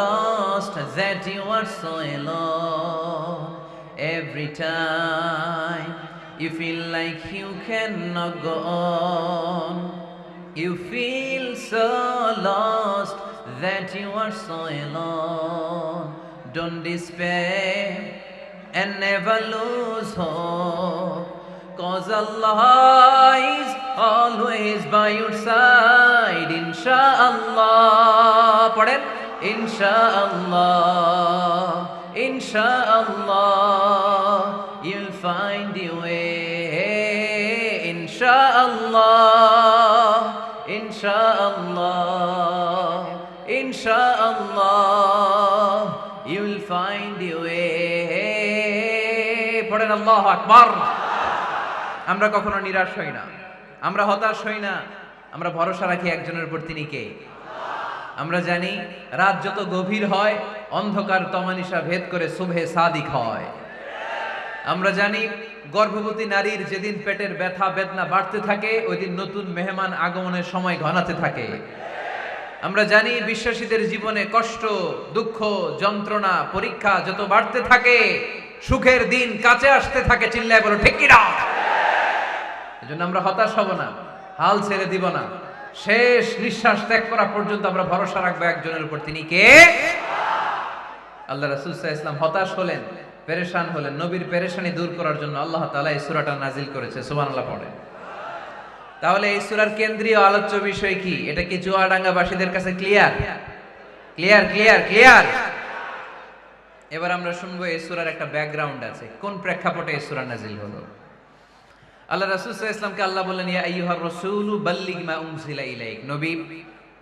lost that you are so alone. Every time you feel like you cannot go on, you feel so lost that you are so alone. Don't despair and never lose hope, 'cause Allah is always by your side. Insha'Allah, পড়েন, Insha'Allah, Insha'Allah, you'll find your way. Insha'Allah, Insha'Allah, Insha'Allah, you'll find your way. পড়েন আল্লাহু আকবার। আমরা কখনো নিরাশ হই না, আমরা হতাশ হই না, আমরা ভরসা রাখি একজনের উপর, তিনি কে। আমরা জানি রাত যত গভীর হয় অন্ধকার তমানিসা ভেদ করে সুবহে সাদিক হয়। আমরা জানি গর্ভবতী নারীর যেদিন পেটের ব্যথা বেদনা বাড়তে থাকে ওই দিন নতুন মেহমান আগমনের সময় ঘনাতে থাকে। আমরা জানি বিশ্বাসীদের জীবনে কষ্ট, দুঃখ, যন্ত্রণা, পরীক্ষা যত বাড়তে থাকে সুখের দিন কাছে আসতে থাকে। চিল্লায় বলো ঠিক কি না? এজন্য আমরা হতাশ হব না, হাল ছেড়ে দিব না, শেষ নিঃশ্বাস ত্যাগ করা পর্যন্ত আমরা ভরসা রাখবো একজনের উপর, তিনি কে। আল্লাহ রাসূল সাল্লাল্লাহু আলাইহি ওয়াসাল্লাম হতাশ হলেন, পেরেশান হলেন, নবীর পেরেশানি দূর করার জন্য আল্লাহ তাআলা এই সূরাটা নাজিল করেছে। সুবহানাল্লাহ পড়েন। তাহলে এই সূরার কেন্দ্রীয় আলোচ্য বিষয় কি? এটা কি চুয়াডাঙ্গাবাসীদের কাছে ক্লিয়ার? Clear clear clear. এবার আমরা শুনবো এই সূরার একটা ব্যাকগ্রাউন্ড আছে, কোন প্রেক্ষাপটে এই সূরা নাজিল হলো। আল্লাহ রাসূল সাল্লাল্লাহু আলাইহি ওয়াসাল্লামকে আল্লাহ বললেন, ইয়া আইয়ুহার রাসূলু বাল্লিগ মা উনজিলা ইলাইক, নবী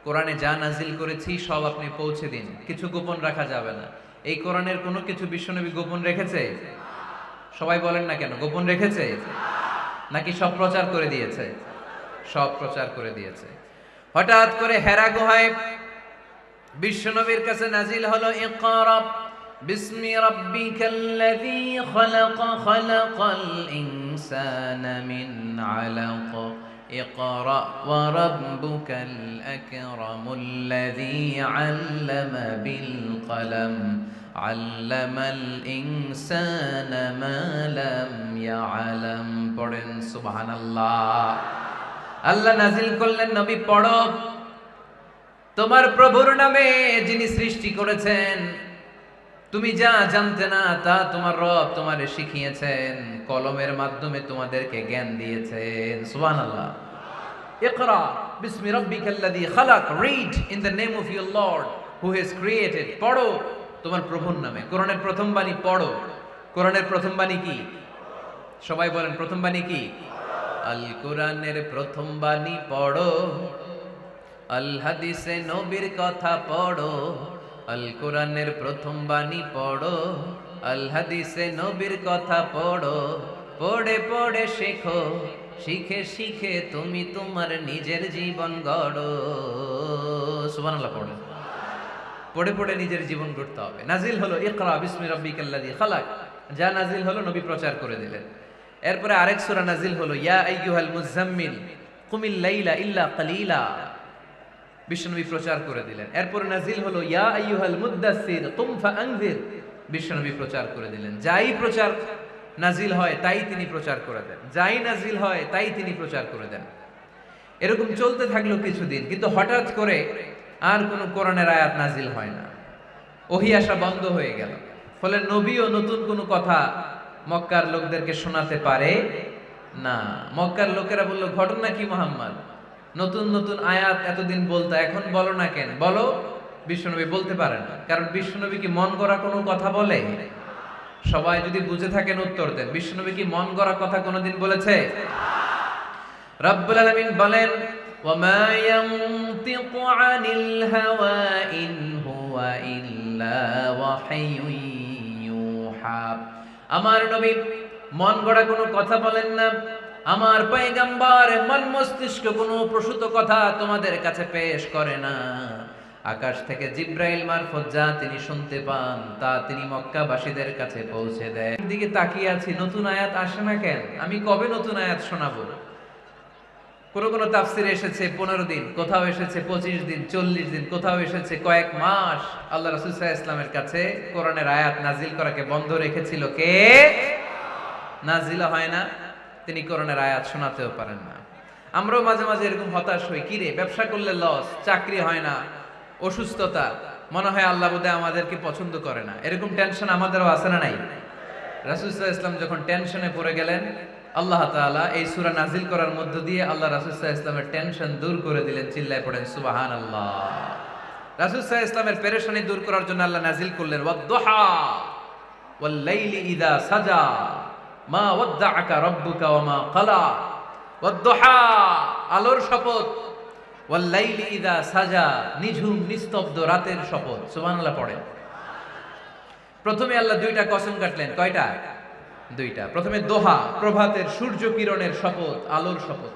কোরআনে যা নাজিল করেছি সব আপনি পৌঁছে দিন, কিছু গোপন রাখা যাবে না। এই কোরআনের কোনো কিছু বিশ্বনবী গোপন রেখেছে? সবাই বলেন না কেন, গোপন রেখেছে নাকি সব প্রচার করে দিয়েছে? সব প্রচার করে দিয়েছে। হঠাৎ করে হেরা গুহায় বিশ্বনবীর কাছে নাজিল হলো ইকরা বিসমি রাব্বিকাল্লাযী খালাক, খালাকাল ইনসানা মিন আলাক, ইকরা ওয়া রাব্বুকাল আকরামুল্লাযী আল্লামা বিল কলম, আল্লামাল ইনসানা মা লাম ইয়ালাম। পড়েন সুবহানাল্লাহ। আল্লাহ নাজিল করলেন, নবী পড়ো, তোমার প্রভুর নামে যিনি সৃষ্টি করেছেন, তুমি যা জানতে না তা তোমার রব তোমারে শিখিয়েছেন, কলমের মাধ্যমে তোমাদেরকে জ্ঞান দিয়েছেন। সুবহানাল্লাহ। ইকরা বিসমি রাব্বিকাল্লাযী খালাক, read in the name of your lord who has created. পড়ো তোমার প্রভুর নামে। কোরআনের প্রথম বাণী পড়ো। কোরআনের প্রথম বাণী কি? সবাই বলেন, প্রথম বাণী কি? আল কোরআনের প্রথম বাণী পড়ো, আল হাদিসে নবীর কথা পড়ো। আল কোরআনের প্রথম বাণী পড়ো, আল হাদিসে নবীর কথা পড়ো। পড়ে পড়ে শেখো, শিখে শিখে তুমি তোমার নিজের জীবন গড়ো। সুবহানাল্লাহ পড়ো। পড়ে পড়ে নিজের জীবন গড়তে হবে। নাজিল হলো ইকরা বিসমি রাব্বিকাল্লাযী খালাক, যা নাজিল হলো নবী প্রচার করে দিলেন। এরপরে আরেক সূরা নাজিল হলো ইয়া আইয়ুহাল মুযাম্মিল কুমিল লাইলা ইল্লা কালিলা, বিশ্বনবী প্রচার করে দিলেন। এরপরে নাজিল হলো ইয়া আইয়ুহাল মুদ্দাসসির কুম ফাআনজির, বিশ্বনবী প্রচার করে দিলেন। যাই প্রচার নাজিল হয় তাই তিনি প্রচার করে দেন, যাই নাজিল হয় তাই তিনি প্রচার করে দেন। এরকম চলতে থাকলো কিছুদিন, কিন্তু হঠাৎ করে আর কোনো কোরআনের আয়াত নাজিল হয় না, ওহী আসা বন্ধ হয়ে গেল। ফলে নবীও নতুন কোনো কথা মক্কার লোকদেরকে শোনাতে পারে না। মক্কার লোকেরা বলল, ঘটনা কি মুহাম্মদ? নতুন নতুন আয়াত এতদিন বলতা, এখন বলো না কেন? বলো। বিশ্বনবী বলতে পারেন না, কারণ বিশ্বনবী কি মন গড়া কোনো কথা বলে? সবাই যদি বুঝে থাকেন উত্তর দেন, বিশ্বনবী কি মন গড়া কথা কোনোদিন বলেছে? রব্বুল আলামিন বলেন, ওয়ামা ইয়ানতিকু আনিল হাওয়া ইন হুয়া ইল্লা ওয়াহয়ুন ইউহা। আমার নবী মন গড়া কোনো কথা বলেন না। আমার পয়গম্বর মন মস্তিষ্ক কোনো প্রসূত কথা তোমাদের কাছে পেশ করে না। আকাশ থেকে জিব্রাইল মারফত যা তিনি শুনতে পান তা তিনি মক্কাবাসীদের কাছে পৌঁছে দেন। দিকে তাকিয়ে আছি, নতুন আয়াত আসে না কেন? আমি কবে নতুন আয়াত শোনাবো? কোন তাফসিরে এসেছে 15 দিন, কোথাও এসেছে 25 দিন, 40 দিন, কোথাও এসেছে কয়েক মাস। আল্লাহ রাসূল সাল্লাল্লাহু আলাইহি ওয়াসাল্লামের কাছে কোরআনের আয়াত নাজিল করাকে বন্ধ রেখেছিল কে? নাজিল হয় না, তিনি কোরআনের আয়াত শোনাতেও পারেন না। আমরাও মাঝে মাঝে এরকম হতাশ হই, কি রে ব্যবসা করলে লস, চাকরি হয় না, অসুস্থতা, মনে হয় আল্লাহ বোধহয় আমাদেরকে পছন্দ করে না, এরকম টেনশন আমাদেরও আছে না নাই? রাসূল সাল্লাল্লাহু আলাইহি ওয়াসাল্লাম যখন টেনশনে পড়ে গেলেন, আল্লাহ তাআলা এই সূরা নাজিল করার মধ্য দিয়ে আল্লাহ রাসূল সাল্লাল্লাহু আলাইহি ওয়াসাল্লামের টেনশন দূর করে দিলেন। চিল্লায় পড়েন সুবহানাল্লাহ। রাসূল সাল্লাল্লাহু আলাইহি ওয়াসাল্লামের পেরেশানি দূর করার জন্য আল্লাহ নাজিল করলেন, ওয়াদ-দুহা ওয়াল লাইলি ইযা সাজা মা ওয়াদ্দাআকা রাব্বুকা ওয়া মা ক্বালা। ওয়াদ-দুহা আলোর শপথ, ওয়াল লাইলি ইযা সাজা নিঝুম নিস্তব্ধ রাতের শপথ। সুবহানাল্লাহ পড়েন। প্রথমে আল্লাহ দুইটা কসম কাটলেন, কয়টা? দুইটা। প্রথমে দোহা, প্রভাতের সূর্য কিরণের শপথ, আলোর শপথ।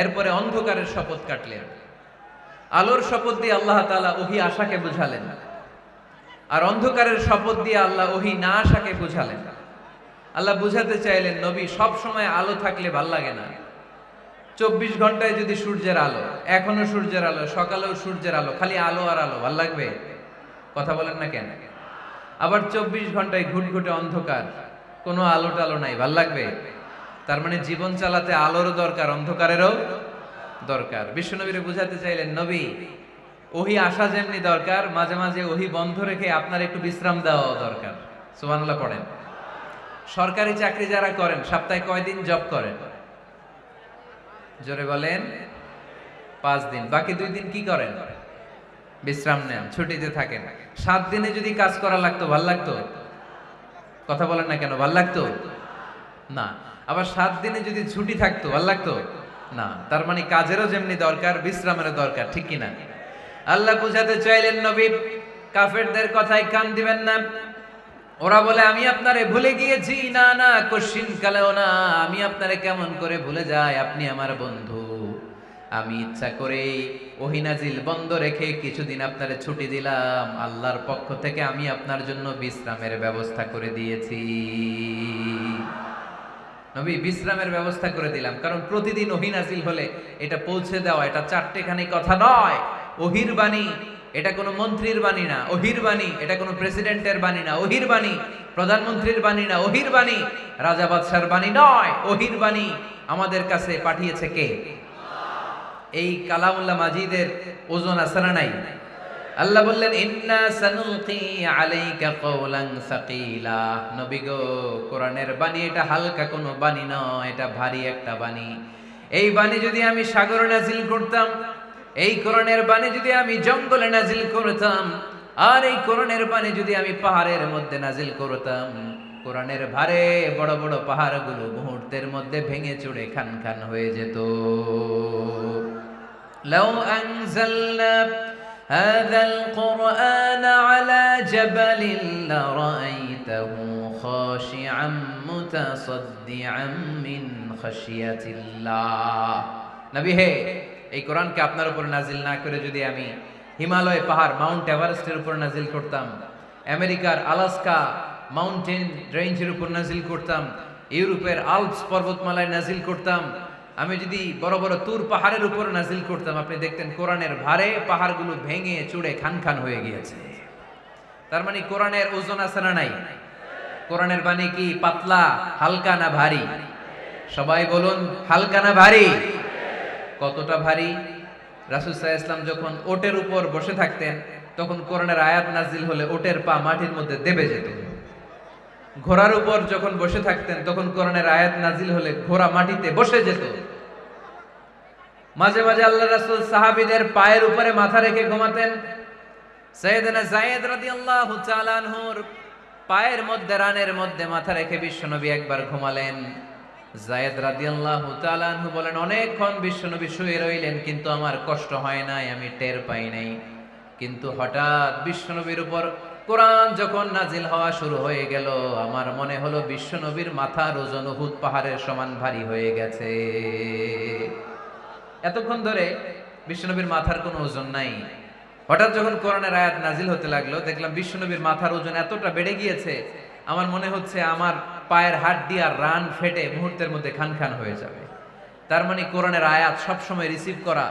এরপরে অন্ধকারের শপথ কাটলেন। আলোর শপথ দিয়ে আল্লাহ তাআলা ওহী আশাকে বুঝালেন, আর অন্ধকারের শপথ দিয়ে আল্লাহ ওহী না আশাকে বুঝালেন। আল্লাহ বুঝাতে চাইলেন, নবী সব সময় আলো থাকলে ভাল লাগে না। 24 ঘন্টায় যদি সূর্যের আলো, এখনো সূর্যের আলো, সকালেও সূর্যের আলো, খালি আলো আর আলো, ভাল লাগবে? কথা বলেন না কেন? আবার 24 ঘন্টায় ঘুটঘুটে অন্ধকার, কোনো আলো টালো নাই, ভাল লাগবে? তার মানে জীবন চালাতে আলোরও দরকার, অন্ধকারেরও দরকার। বিশ্বনবীরে বুঝাতে চাইলেন, নবী ওহী আসা যেমনি দরকার, মাঝে মাঝে ওহী বন্ধ রেখে আপনার একটু বিশ্রাম দেওয়া দরকার। সুবহানাল্লাহ পড়েন। সরকারি চাকরি যারা করেন সপ্তাহে কয় দিন জব করেন? জোরে বলেন। 5 দিন। বাকি 2 দিন কি করেন? বিশ্রাম নেন, ছুটিতে থাকেন। 7 দিনে যদি কাজ করা লাগতো, ভাল লাগতো? কথা বলেন না কেন? ভাল লাগতো না। আবার 7 দিনে যদি ছুটি থাকতো, ভাল লাগতো না। তার মানে কাজেরও যেমনি দরকার, বিশ্রামেরও দরকার, ঠিক কিনা? আল্লাহ বুঝাতে চাইলেন, নবী কাফেরদের কথায় কান দিবেন না। ওরা বলে আমি আপনারে ভুলে গিয়েছি। না না, কোশ্চিন কালেও না। আমি আপনারে কেমন করে ভুলে যাই? আপনি আমার বন্ধু। আমি ইচ্ছা করে ওহী নাজিল বন্ধ রেখে কিছুদিন আপনারে ছুটি দিলাম। আল্লাহর পক্ষ থেকে আমি আপনার জন্য বিশ্রামের ব্যবস্থা করে দিয়েছি। নবী বিশ্রামের ব্যবস্থা করে দিলাম, কারণ প্রতিদিন ওহী নাজিল হলে এটা পৌঁছে দেওয়া, এটা চারটেখানি কথা নয়। ওহীর বাণী, এটা কোনো মন্ত্রীর বাণী না। ওহীর বাণী, এটা কোনো প্রেসিডেন্টের বাণী না। ওহীর বাণী প্রধানমন্ত্রীর বাণী না। ওহীর বাণী রাজা বাদশার বাণী নয়। ওহীর বাণী আমাদের কাছে পাঠিয়েছে কে? এই কালামুল্লাহ মাজিদের ওজন আছে না নাই? আল্লাহ বললেন, ইন্না সানুলকি আলাইকা কওলান সাকিলা। নবী গো, কোরআনের বাণী এটা হালকা কোনো বাণী নয়, এটা ভারী একটা বাণী। এই বাণী যদি আমি সাগরে নাজিল করতাম, এই কোরআনের বাণী যদি আমি জঙ্গলে নাজিল করতাম, আর এই কোরআনের বাণী যদি আমি পাহাড়ের মধ্যে নাজিল করতাম, কোরআনের ভারে বড় বড় পাহাড়গুলো মুহূর্তের মধ্যে ভেঙে চুরে খান খান হয়ে যেত। লাউ আনজালনা হাযাল কুরআন আলা জাবালিন লারাআইতাহু খাশিআম মুতাসাদ্দিআম মিন খাশিয়াতিল্লাহ। নবী হে, এই কোরআনকে আপনার উপর নাজিল না করে যদি আমি হিমালয় পাহাড় মাউন্ট এভারেস্টের উপর নাজিল করতাম, আমেরিকার আলাস্কা মাউন্টেন রেঞ্জের উপর নাজিল করতাম, ইউরোপের আল্পস পর্বতমালায় নাজিল করতাম, আমি যদি বড় বড় তুর পাহাড়ের উপর নাজিল করতাম, আপনি দেখতেন কোরআনের ভারে পাহাড়গুলো ভেঙে চুড়ে খান খান হয়ে গিয়েছে। তার মানে কোরআনের ওজন আছে না নাই? কোরআনের বাণী কি পাতলা, হালকা না ভারী? সবাই বলুন, হালকা না ভারী? কতটা ভারী? রাসূল সাল্লাল্লাহু আলাইহি ওয়াসাল্লাম যখন ওটের উপর বসে থাকতেন, তখন কোরআনের আয়াত নাজিল হলে ওটের পা মাটির মধ্যে দেবে যেত। ঘোড়ার উপর যখন বসে থাকতেন, তখন কোরআনের আয়াত নাজিল হলে ঘোড়া মাটিতে বসে যেত। মাঝে মাঝে আল্লাহ রাসূল সাহাবীদের পায়ের উপরে মাথা রেখে ঘুমাতেন। সাইয়েদনা যায়েদ রাদিয়াল্লাহু তাআলা আনহুর পায়ের মধ্যে রানের মধ্যে মাথা রেখে বিশ্বনবী একবার ঘুমালেন। যায়েদ রাদিয়াল্লাহু তাআলা আনহু বলেন, অনেকক্ষণ বিশ্বনবী শুয়ে রইলেন, কিন্তু আমার কষ্ট হয় নাই, আমি টের পাই নাই। কিন্তু হঠাৎ বিশ্বনবীর উপর কোরআন যখন নাজিল হওয়া শুরু হয়ে গেল, আমার মনে হলো বিশ্বনবীর মাথার ওজন উহুদ পাহাড়ের সমান ভারী হয়ে গেছে। এতক্ষণ ধরে বিশ্বনবীর মাথার কোনো ওজন নাই। হঠাৎ যখন কোরআনের আয়াত নাজিল হতে লাগলো, দেখলাম বিশ্বনবীর মাথার ওজন এতটা বেড়ে গিয়েছে, আমার মনে হচ্ছে আমার পায়ের হাড্ডি আর রান ফেটে মুহূর্তের মধ্যে খান খান হয়ে যাবে। তার মানে কোরআনের আয়াত সবসময় রিসিভ করা,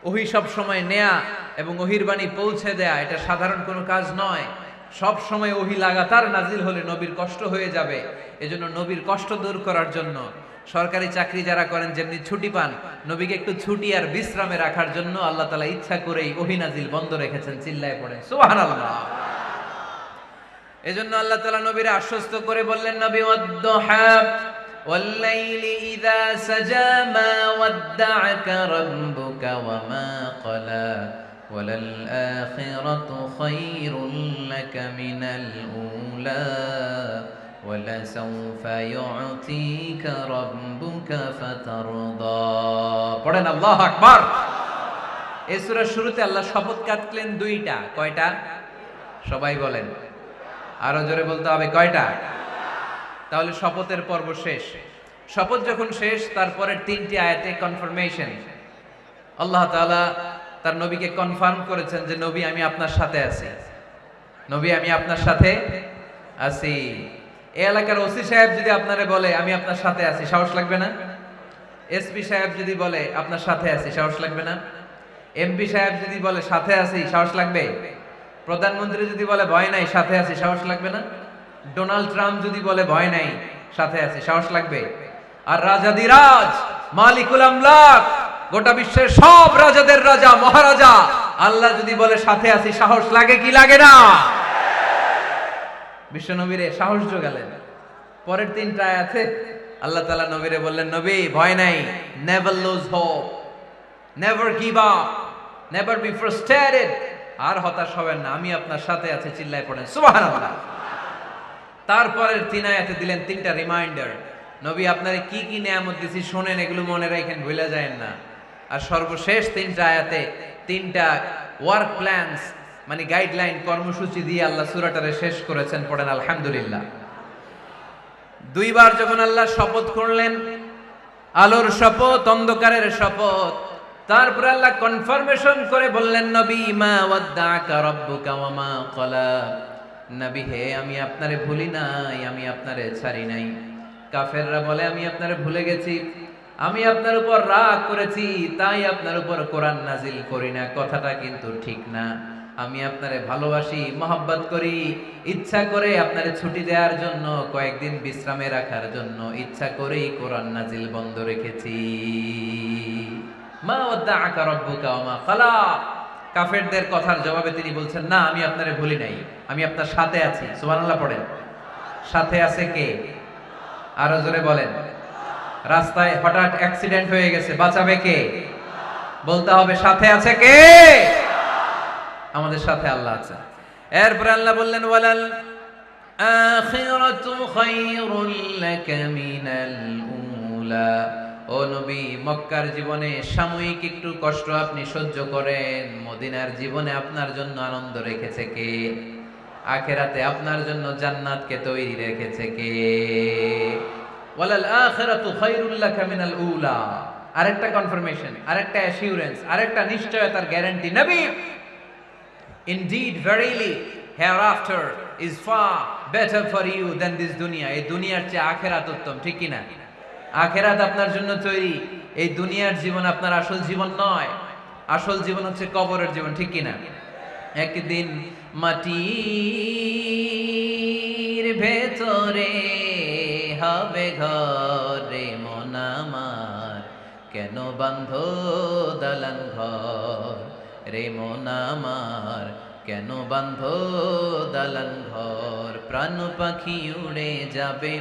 ওহী সবসময় নেয়া এবং ওহীর বাণী পৌঁছে দেয়া, এটা সাধারণ কোনো কাজ নয়। সব সময় ওহী লাগাতার নাজিল হলে নবীর কষ্ট হয়ে যাবে। এজন্য নবীর কষ্ট দূর করার জন্য সরকারি চাকরি যারা করেন যেমনি ছুটি পান, নবীকে একটু ছুটি আর বিশ্রামে রাখার জন্য আল্লাহ তাআলা ইচ্ছা করেই ওহী নাজিল বন্ধ রেখেছেন। চিল্লায় পড়েন সুবহানাল্লাহ। এজন্য আল্লাহ তাআলা নবীরে আশ্বস্ত করে বললেন, নবী ওয়াদ-দুহা ওয়াল-লাইলি ইযা সাজা মা ওয়াদ্দা'আকা রাব্বুকা ওয়া মা ক্বালা ওয়ালাল আখিরাতু খায়রুল লাকা মিনাল উলা ওয়ালাসাউফা ইউ'তিকা রাব্বুকা ফাতারদা। পড়েন আল্লাহু আকবার। এই সূরার শুরুতে আল্লাহ শপথ কাটলেন দুইটা। কয়টা? সবাই বলেন, আরো জোরে বলতে হবে, কয়টা? তাহলে শপথের পর্ব শেষ। শপথ যখন শেষ, তারপরে তিনটি আয়াতে কনফার্মেশন। আল্লাহ তাআলা তার নবীকে কনফার্ম করেছেন যে নবী আমি আপনার সাথে আছি, নবী আমি আপনার সাথে আছি। এই এলাকার ওসি সাহেব যদি আপনারে বলে আমি আপনার সাথে আছি, সাহস লাগবে না? এসপি সাহেব যদি বলে আপনার সাথে আছি, সাহস লাগবে না? এমপি সাহেব যদি বলে সাথে আছি, সাহস লাগবে? প্রধানমন্ত্রী যদি বলে ভয় নাই, সাথে আছি, সাহস লাগবে না? ডোনাল্ড ট্রাম্প যদি বলে ভয় নাই, সাথে আছি, সাহস লাগবে? আর রাজাদিরাজ মালিকুল আমলাক, গোটা বিশ্বের সব রাজাদের রাজা মহারাজা আল্লাহ যদি বলে সাথে আছি, সাহস লাগে কি লাগে না? বিশ্ব নবীরে সাহস যোগালেন। পরের তিনটা আয়াতে আল্লাহ তাআলা নবীরে বললেন, নবী ভয় নাই, never lose hope, never give up, never be frustrated, আর হতাশ হবেন না, আমি আপনার সাথে আছি। চিল্লায় পড়েন সুবহানাল্লাহ। তারপরের তিন আয়াতে দিলেন তিনটা রিমাইন্ডার, নবী আপনারে কি কি নিয়ামত দিছি শোনেন, এগুলো মনে রাখেন, ভুলে যায়েন না। আর সর্বশেষ তিনটা আয়াতে তিনটা ওয়ার্ক প্ল্যানস, মানে গাইডলাইন, কর্মসূচি দিয়ে আল্লাহ সূরাটারে শেষ করেছেন। পড়েন আলহামদুলিল্লাহ। দুইবার যখন আল্লাহ শপথ করলেন, আলোর শপথ, অন্ধকারের শপথ, তারপরে আল্লাহ কনফার্মেশন করে বললেন, নবী মা ওয়াদ্দা'আকা রাব্বুকা ওয়া মা ক্বালা, নবী হে আমি আপনারে ভুলি নাই, আমি আপনারে ছাড়ি নাই। কাফেররা বলে আমি আপনারে ভুলে গেছি, আমি আপনার উপর রাগ করেছি, তাই আপনার উপর কোরআন নাজিল করি না। কথাটা কিন্তু ঠিক না। আমি আপনারে ভালোবাসি, মহব্বত করি, ইচ্ছা করে আপনারে ছুটি দেওয়ার জন্য, কয়েকদিন বিশ্রামে রাখার জন্য ইচ্ছা করেই কোরআন নাজিল বন্ধ রেখেছি। মা ওয়াদ্দা'আকা রাব্বুকা ওয়া মা ক্বালা। কাফেরদের কথার জবাবে তিনি বলছেন, না আমি আপনারে ভুলি নাই, আমি আপনার সাথে আছি। সুবহানাল্লাহ পড়েন। সাথে আছে কে? আরো জোরে বলেন। রাস্তায় হঠাৎ অ্যাক্সিডেন্ট হয়ে গেছে, বাঁচাবে কে? বলতে হবে সাথে আছে কে? আমাদের সাথে আল্লাহ আছে। এরপর আল্লাহ বললেন, ওয়ালাল আখিরাতু খায়রুল লাকা মিনাল উলা। ও নবী, মক্কার জীবনে সাময়িক একটু কষ্ট আপনি সহ্য করেন, মদিনার জীবনে আপনার জন্য আনন্দ রেখেছে কে? আখিরাতে আপনার জন্য জান্নাতকে তৈরি রেখেছে কে? ওয়ালাল আখিরাতু খায়রুল লাকা মিনাল উলা। আরেকটা কনফার্মেশন, আরেকটা অ্যাসিউরেন্স, আরেকটা নিশ্চয়তার গ্যারান্টি, নবী indeed verily hereafter is far better for you than this dunya. এই দুনিয়ার চেয়ে আখিরাত উত্তম, ঠিক কি না? আখিরাত আপনার জন্য তৈরি, এই দুনিয়ার জীবন আপনার আসল জীবন নয়। আসল জীবন হচ্ছে কবরের জীবন, ঠিক কি না? একদিন মাটির ভেতরে হবে ঘরে মন আমার, কেন বাঁধো দালান ঘর রে মন আমার, কেন বাঁধো দালান ঘর। প্রাণ পাখি উড়ে যাবে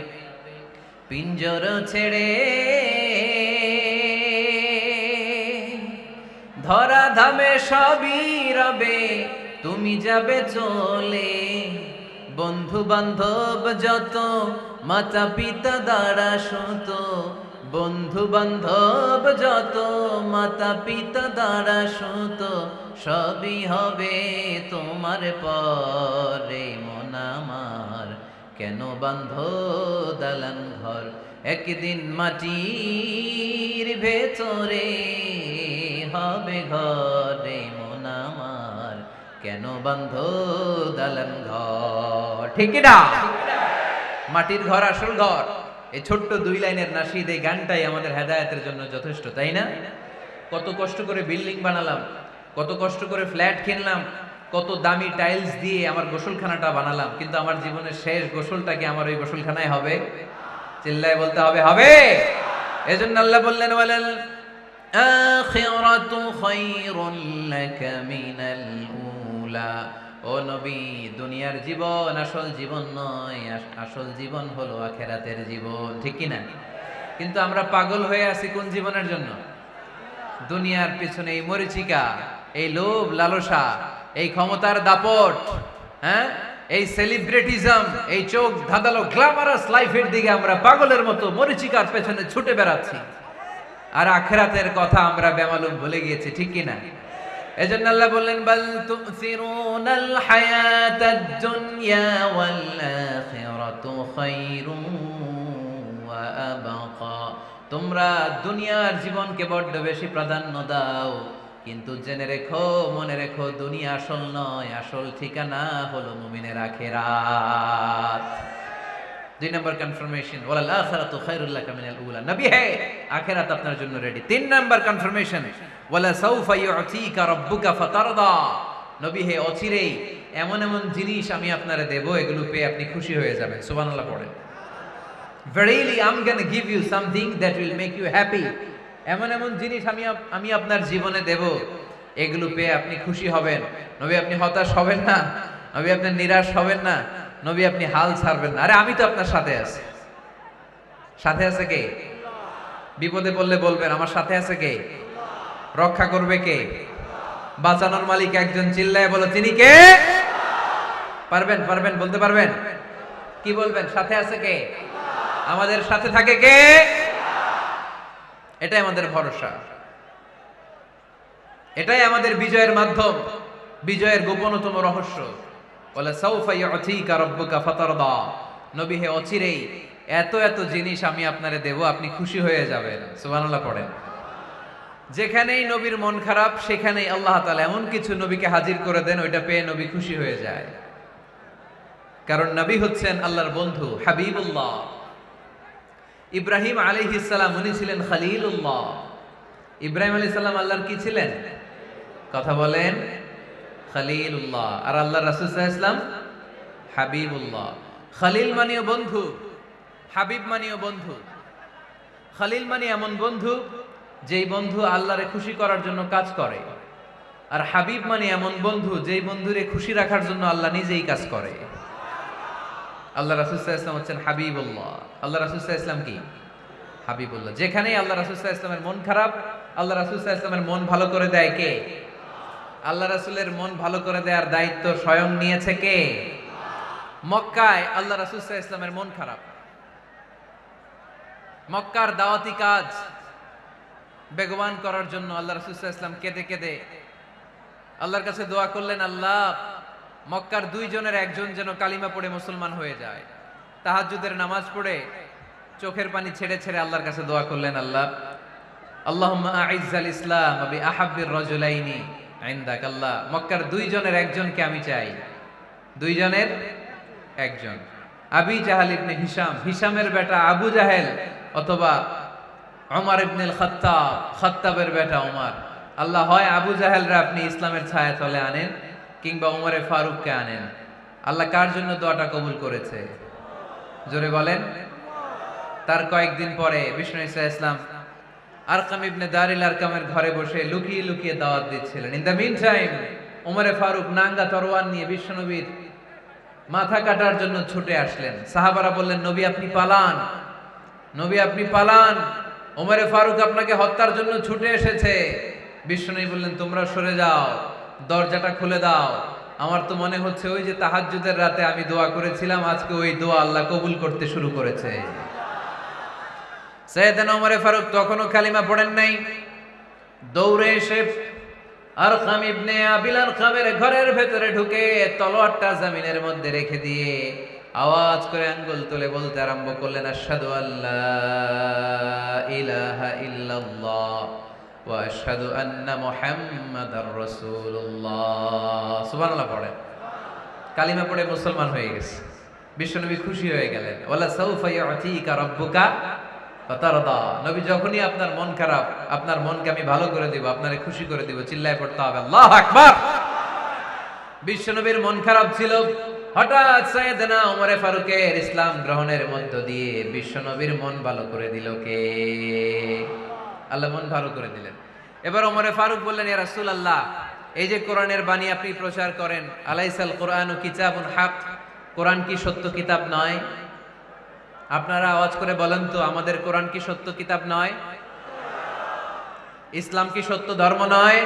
পিঞ্জর ছেড়ে, ধরা ধামে সবই রবে তুমি যাবে চলে, বন্ধু বান্ধব যত মাতা পিতা দ্বারা সুত, বন্ধু বান্ধব যত মাতা পিতা দ্বারা সুত, সবই হবে তোমার পরে। মন আমার কেন বান্ধ দালান ঘর, একদিন মাটির ভেতরে হবে ঘরে। মন আমার কেন বান্ধ দালান ঘর, ঠিক না? মাটির ঘর আসল ঘর। এই ছোট্ট 2 লাইনের নাশিদ, এই গানটাই আমাদের হেদায়েতের জন্য যথেষ্ট, তাই না? কত কষ্ট করে বিল্ডিং বানালাম, কত কষ্ট করে ফ্ল্যাট কিনলাম, কত দামি টাইলস দিয়ে আমার গোসলখানাটা বানালাম, কিন্তু আমার জীবনের শেষ গোসলটা কি আমার ওই গোসলখানায় হবে? চিল্লায় বলতে হবে, হবে। এজন্য আল্লাহ বললেন, ওয়ালাল আখিরাতু খায়রুল লাকা মিনাল উলা। ও নবী, দুনিয়ার জীবন আসল জীবন নয়, আসল জীবন হলো আখিরাতের জীবন, ঠিক কি না? কিন্তু আমরা পাগল হয়ে আছি কোন জীবনের জন্য? দুনিয়ার পিছনে এই মরিচিকা, এই লোভ লালসা, এই ক্ষমতার দাপট, হ্যাঁ, এই সেলিব্রিটিজম, এই চোখ ধাঁধালো গ্ল্যামারাস লাইফের দিকে আমরা পাগলের মতো মরিচিকার পেছনে ছুটে বেড়াচ্ছি, আর আখিরাতের কথা আমরা বেমালুম ভুলে গিয়েছি, ঠিক কি না? এজন্য আল্লাহ বললেন, বাল তুসিরুনাল হায়াতাদ দুনিয়া ওয়াল আখিরাতু খায়রুন ওয়া আবকা। তোমরা দুনিয়ার জীবনকে বড্ড বেশি প্রাধান্য দাও, কিন্তু জেনে রেখো, মনে রেখো, দুনিয়া আসল নয়, আসল ঠিকানা হলো মুমিনের আখিরাত। 2 নম্বর কনফার্মেশন, ওয়ালাল আখিরাতু খায়রুল লাকা মিনাল উলা। নবী হে, আখিরাত আপনার জন্য রেডি। 3 নম্বর কনফার্মেশন, ওয়ালা সাউফা ইউতিকা রাব্বুকা ফাতারদা। নবী হে, অচিরেই এমন এমন জিনিস আমি আপনারে দেব, এগুলো পেয়ে আপনি খুশি হয়ে যাবেন। সুবহানাল্লাহ পড়েন। Verily I'm going to give you something that will make you happy. এমন এমন জিনিস আমি আপনার জীবনে দেব, এগুলো পেয়ে আপনি খুশি হবেন। নবী, আপনি হতাশ হবেন না, নবী আপনি নিরাশ হবেন না, নবী আপনি হাল ছাড়বেন না। আরে আমি তো আপনার সাথে আছি। সাথে আছে কে? বিপদে পড়লে বলবেন আমার সাথে আছে কে? রক্ষা করবে কে? বাঁচানোর মালিক একজন। চিল্লায় বলো, তিনি কে? পারবেন পারবেন বলতে পারবেন? কি বলবেন? সাথে আছে কে? আমাদের সাথে থাকে কে? এটাই আমাদের ভরসা, এটাই আমাদের বিজয়ের মাধ্যম, বিজয়ের গোপনতম রহস্য। বলে সাউফা ইউতিকা রাব্বুকা ফাতারদা। নবী হে, অচিরেই এত এত জিনিস আমি আপনারে দেব, আপনি খুশি হয়ে যাবেন। সুবহানাল্লাহ পড়েন। যেখানেই নবীর মন খারাপ, সেখানেই আল্লাহ তাআলা এমন কিছু নবীকে হাজির করে দেন, ওইটা পেয়ে নবী খুশি হয়ে যায়। কারণ নবী হচ্ছেন আল্লাহর বন্ধু, হাবিবুল্লাহ। ইব্রাহিম আলাইহিস সালাম, উনি ছিলেন খলিলুল্লাহ। ইব্রাহিম আলাইহিস সালাম আল্লাহর কি ছিলেন? কথা বলেন, খলিলুল্লাহ। আর আল্লাহর রাসূল সাল্লাল্লাহু আলাইহি ওয়াসাল্লাম হাবিবুল্লাহ। খলিল মানেও বন্ধু, হাবিব মানেও বন্ধু। খলিল মানে এমন বন্ধু যেই বন্ধু আল্লাহরে খুশি করার জন্য কাজ করে, আর হাবিব মানে এমন বন্ধু যেই বন্ধুরে খুশি রাখার জন্য আল্লাহ নিজেই কাজ করে। আল্লাহ রাসূল সাল্লাল্লাহু আলাইহি ওয়াসাল্লাম হচ্ছেন হাবিবুল্লাহ। আল্লাহ রাসূল সাল্লাল্লাহু আলাইহি ওয়াসাল্লাম কি? হাবিবুল্লাহ। যেখানেই আল্লাহ রাসূল সাল্লাল্লাহু আলাইহি ওয়াসাল্লামের মন খারাপ, আল্লাহ রাসূল সাল্লাল্লাহু আলাইহি ওয়াসাল্লামের মন ভালো করে দেয় কে? আল্লাহ রাসূলের মন ভালো করে দেওয়ার দায়িত্ব স্বয়ং নিয়েছে কে? মক্কায় আল্লাহ রাসূল সাল্লাল্লাহু আলাইহি ওয়াসাল্লামের মন খারাপ। মক্কার দাওয়াতি কাজ বেগবান করার জন্য আল্লাহ রাসূল সাল্লাল্লাহু আলাইহি ওয়াসাল্লাম কেঁদে কেঁদে আল্লাহর কাছে দোয়া করলেন, আল্লাহ, মক্কার 2 জনের একজন যেন কালিমা পড়ে মুসলমান হয়ে যায়। তাহাজ্জুদের নামাজ পড়ে চোখের পানি ছেড়ে ছেড়ে আল্লাহর কাছে দোয়া করলেন, আল্লাহ, আল্লাহুম্মা আইজ্জাল ইসলাম বি আহাব্বির রাজুলাইনি ইনদাক। আল্লাহ, মক্কার 2 জনের একজনকে আমি চাই। 2 জনের একজন, আবি জাহাল ইবনে হিশাম, হিশামের বেটা আবু জাহেল, অথবা ওমর ইবনে খাত্তাব, খাত্তাবের বেটা ওমর। আল্লাহ, হয় আবু জাহেলরা আপনি ইসলামের ছায়া তলে আনেন, কিংবা ওমরে ফারুককে আনেন। আল্লাহ কার জন্য দোয়াটা কবুল করেছে? জোরে বলেন। তার কয়েকদিন পরে বিষ্ণু ঈসা ইসলাম আরকাম ইবনে দারিল আরকামের ঘরে বসে লুকিয়ে লুকিয়ে দাওয়াত দিচ্ছিলেন। ইন দ্য মিন টাইম ওমরে ফারুক নাঙ্গা তরোয়ার নিয়ে বিশ্বনবীর মাথা কাটার জন্য ছুটে আসলেন। সাহাবারা বললেন, নবী আপনি পালান, নবী আপনি পালান, ওমরে ফারুক আপনাকে হত্যার জন্য ছুটে এসেছে। বিশ্বনবী বললেন, তোমরা সরে যাও, দরজাটা খুলে দাও। আমার তো মনে হচ্ছে ওই যে তাহাজ্জুদের রাতে আমি দোয়া করেছিলাম, আজকে ওই দোয়া আল্লাহ কবুল করতে শুরু করেছে। সাইয়েদনা ওমর ফারুক তখনও কালিমা পড়েন নাই। দৌড়ে এসে আরকাম ইবনে আবিল আরকামের ঘরের ভেতরে ঢুকে তলোয়ারটা জমিনের মধ্যে রেখে দিয়ে আওয়াজ করে আঙ্গুল তুলে বলতে আরম্ভ করলেন, আশহাদু আল্লা ইলাহা ইল্লাল্লাহ ওয়া আশহাদু আন্না মুহাম্মাদার রাসূলুল্লাহ। সুবহানাল্লাহ পড়েন। কালিমা পড়ে মুসলমান হয়ে গেছে। বিশ্বনবী খুশি হয়ে গেলেন। ওয়ালা সাউফা ইউতিকা রাব্বুকা ফাতারদা। নবী যখনই আপনার মন খারাপ, আপনার মনকে আমি ভালো করে দিব, আপনারে খুশি করে দিব, চিল্লায় পড়তে হবে আল্লাহু আকবার। বিশ্বনবীর মন খারাপ ছিল। হঠাৎ সাইয়েদনা ওমর ফারুকের ইসলাম গ্রহণের মধ্য দিয়ে বিশ্বনবীর মন ভালো করে দিল কে? আল্লাহ মন ভালো করে দিলেন। এবার ওমর ফারুক বললেন, ইয়া রাসূলুল্লাহ, এই যে কোরআনের বাণী আপনি প্রচার করেন, আলাইসাল কোরআনু কিতাবুন হক, কোরআন কি সত্য কিতাব নয়? আপনারা আওয়াজ করে বলেন তো, আমাদের কোরআন কি সত্য কিতাব নয়? ইসলাম কি সত্য ধর্ম নয়?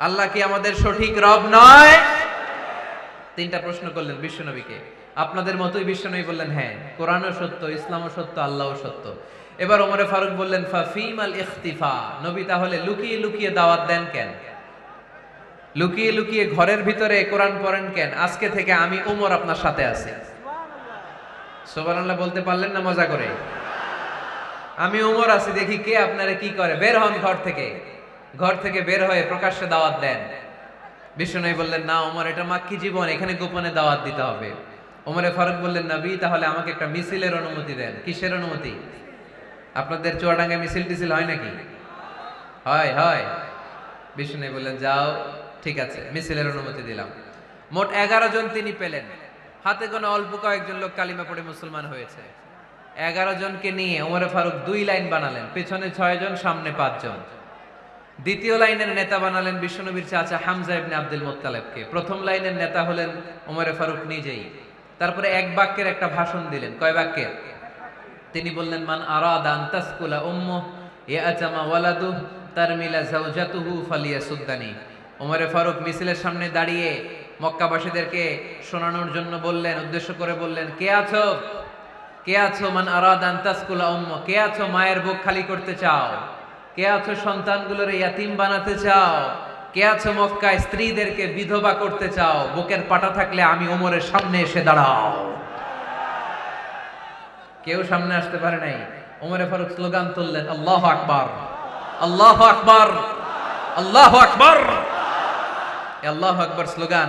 আল্লাহ কি আমাদের সঠিক রব নয়? তিনটা প্রশ্ন করলেন বিশ্বনবীকে। আপনাদের মতোই বিশ্বনবী বললেন, হ্যাঁ, কোরআনও সত্য, ইসলামও সত্য, আল্লাহও সত্য। এবার ওমর ফারুক বললেন, ফাফিমাল ইখতিফা, নবী তাহলে লুকিয়ে লুকিয়ে দাওয়াত দেন কেন? লুকিয়ে লুকিয়ে ঘরের ভিতরে কোরআন পড়েন কেন? আজকে থেকে আমি ওমর আপনার সাথে আছি। সুবহানাল্লাহ বলতে পারলেন না মজা করে? আমি ওমর আছি, দেখি কে আপনারে কি করে। বের হন ঘর থেকে। ঘর থেকে বের হয়ে প্রকাশ্যে দাওয়াত দেন। বিশ্বনবী বললেন, না ওমর, এটা মাক্কি জীবন, এখানে গোপনে দাওয়াত দিতে হবে। ওমরে ফারুক বললেন, নবী তাহলে আমাকে একটা মিছিলের অনুমতি দেন। কিসের অনুমতি? আপনাদের চুয়াডাঙ্গায় মিছিল টিছিল হয় নাকি? হয় হয়। বিশ্বনবী বললেন, যাও, ঠিক আছে, মিছিলের অনুমতি দিলাম। মোট 11 জন তিনি পেলেন। হাতে গোনা অল্প কয়েকজন লোক কালিমা পড়ে মুসলমান হয়েছে। 11 জনকে নিয়ে ওমরে ফারুক 2 লাইন বানালেন, পেছনে 6 জন, সামনে 5 জন। দ্বিতীয় লাইনের নেতা বানালেন বিশ্বনবীর চাচা হামজা ইবনে আব্দুল মুত্তালিবকে। প্রথম লাইনের নেতা হলেন ওমরে ফারুক নিজেই। তারপরে এক বাক্যের একটা ভাষণ দিলেন। কয় বাক্যের? তিনি বললেন, মান আরাদা আন তাসকুলা উম্মুহু ইয়াতামা ওয়ালাদুহু তারমিলা যাওজাতুহু ফালিয়াসুদ্দানি। ওমরে ফারুক মিছিলের সামনে দাঁড়িয়ে মক্কাবাসীদেরকে শোনানোর জন্য বললেন, উদ্দেশ্য করে বললেন, কে আছো? কে আছো? মান আরাদা আন তাসকুলা উম্মুহু, কে আছো মায়ের বুক খালি করতে চাও? কে আছো সন্তানগুলোর ইয়াতিম বানাতে চাও? কে আছো মক্কায় স্ত্রীদেরকে বিধবা করতে চাও? বুকের পাটা থাকলে আমি ওমরের সামনে এসে দাঁড়াও। কেউ সামনে আসতে পারে নাই। ওমরে ফারুক স্লোগান তুললেন, আল্লাহু আকবার, আল্লাহু আকবার, আল্লাহু আকবার। এই আল্লাহু আকবার স্লোগান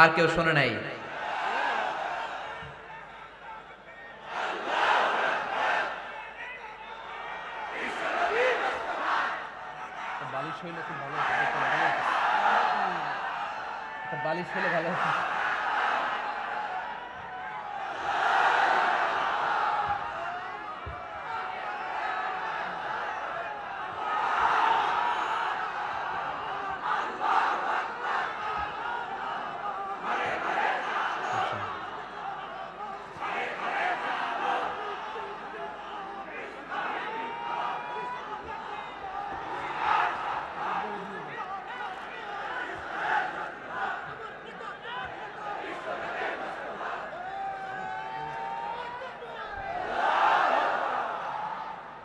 আর কেউ শোনে নাই। বালিশ হইলে খুব ভালো হতো, বালিশ হইলে ভালো হতো।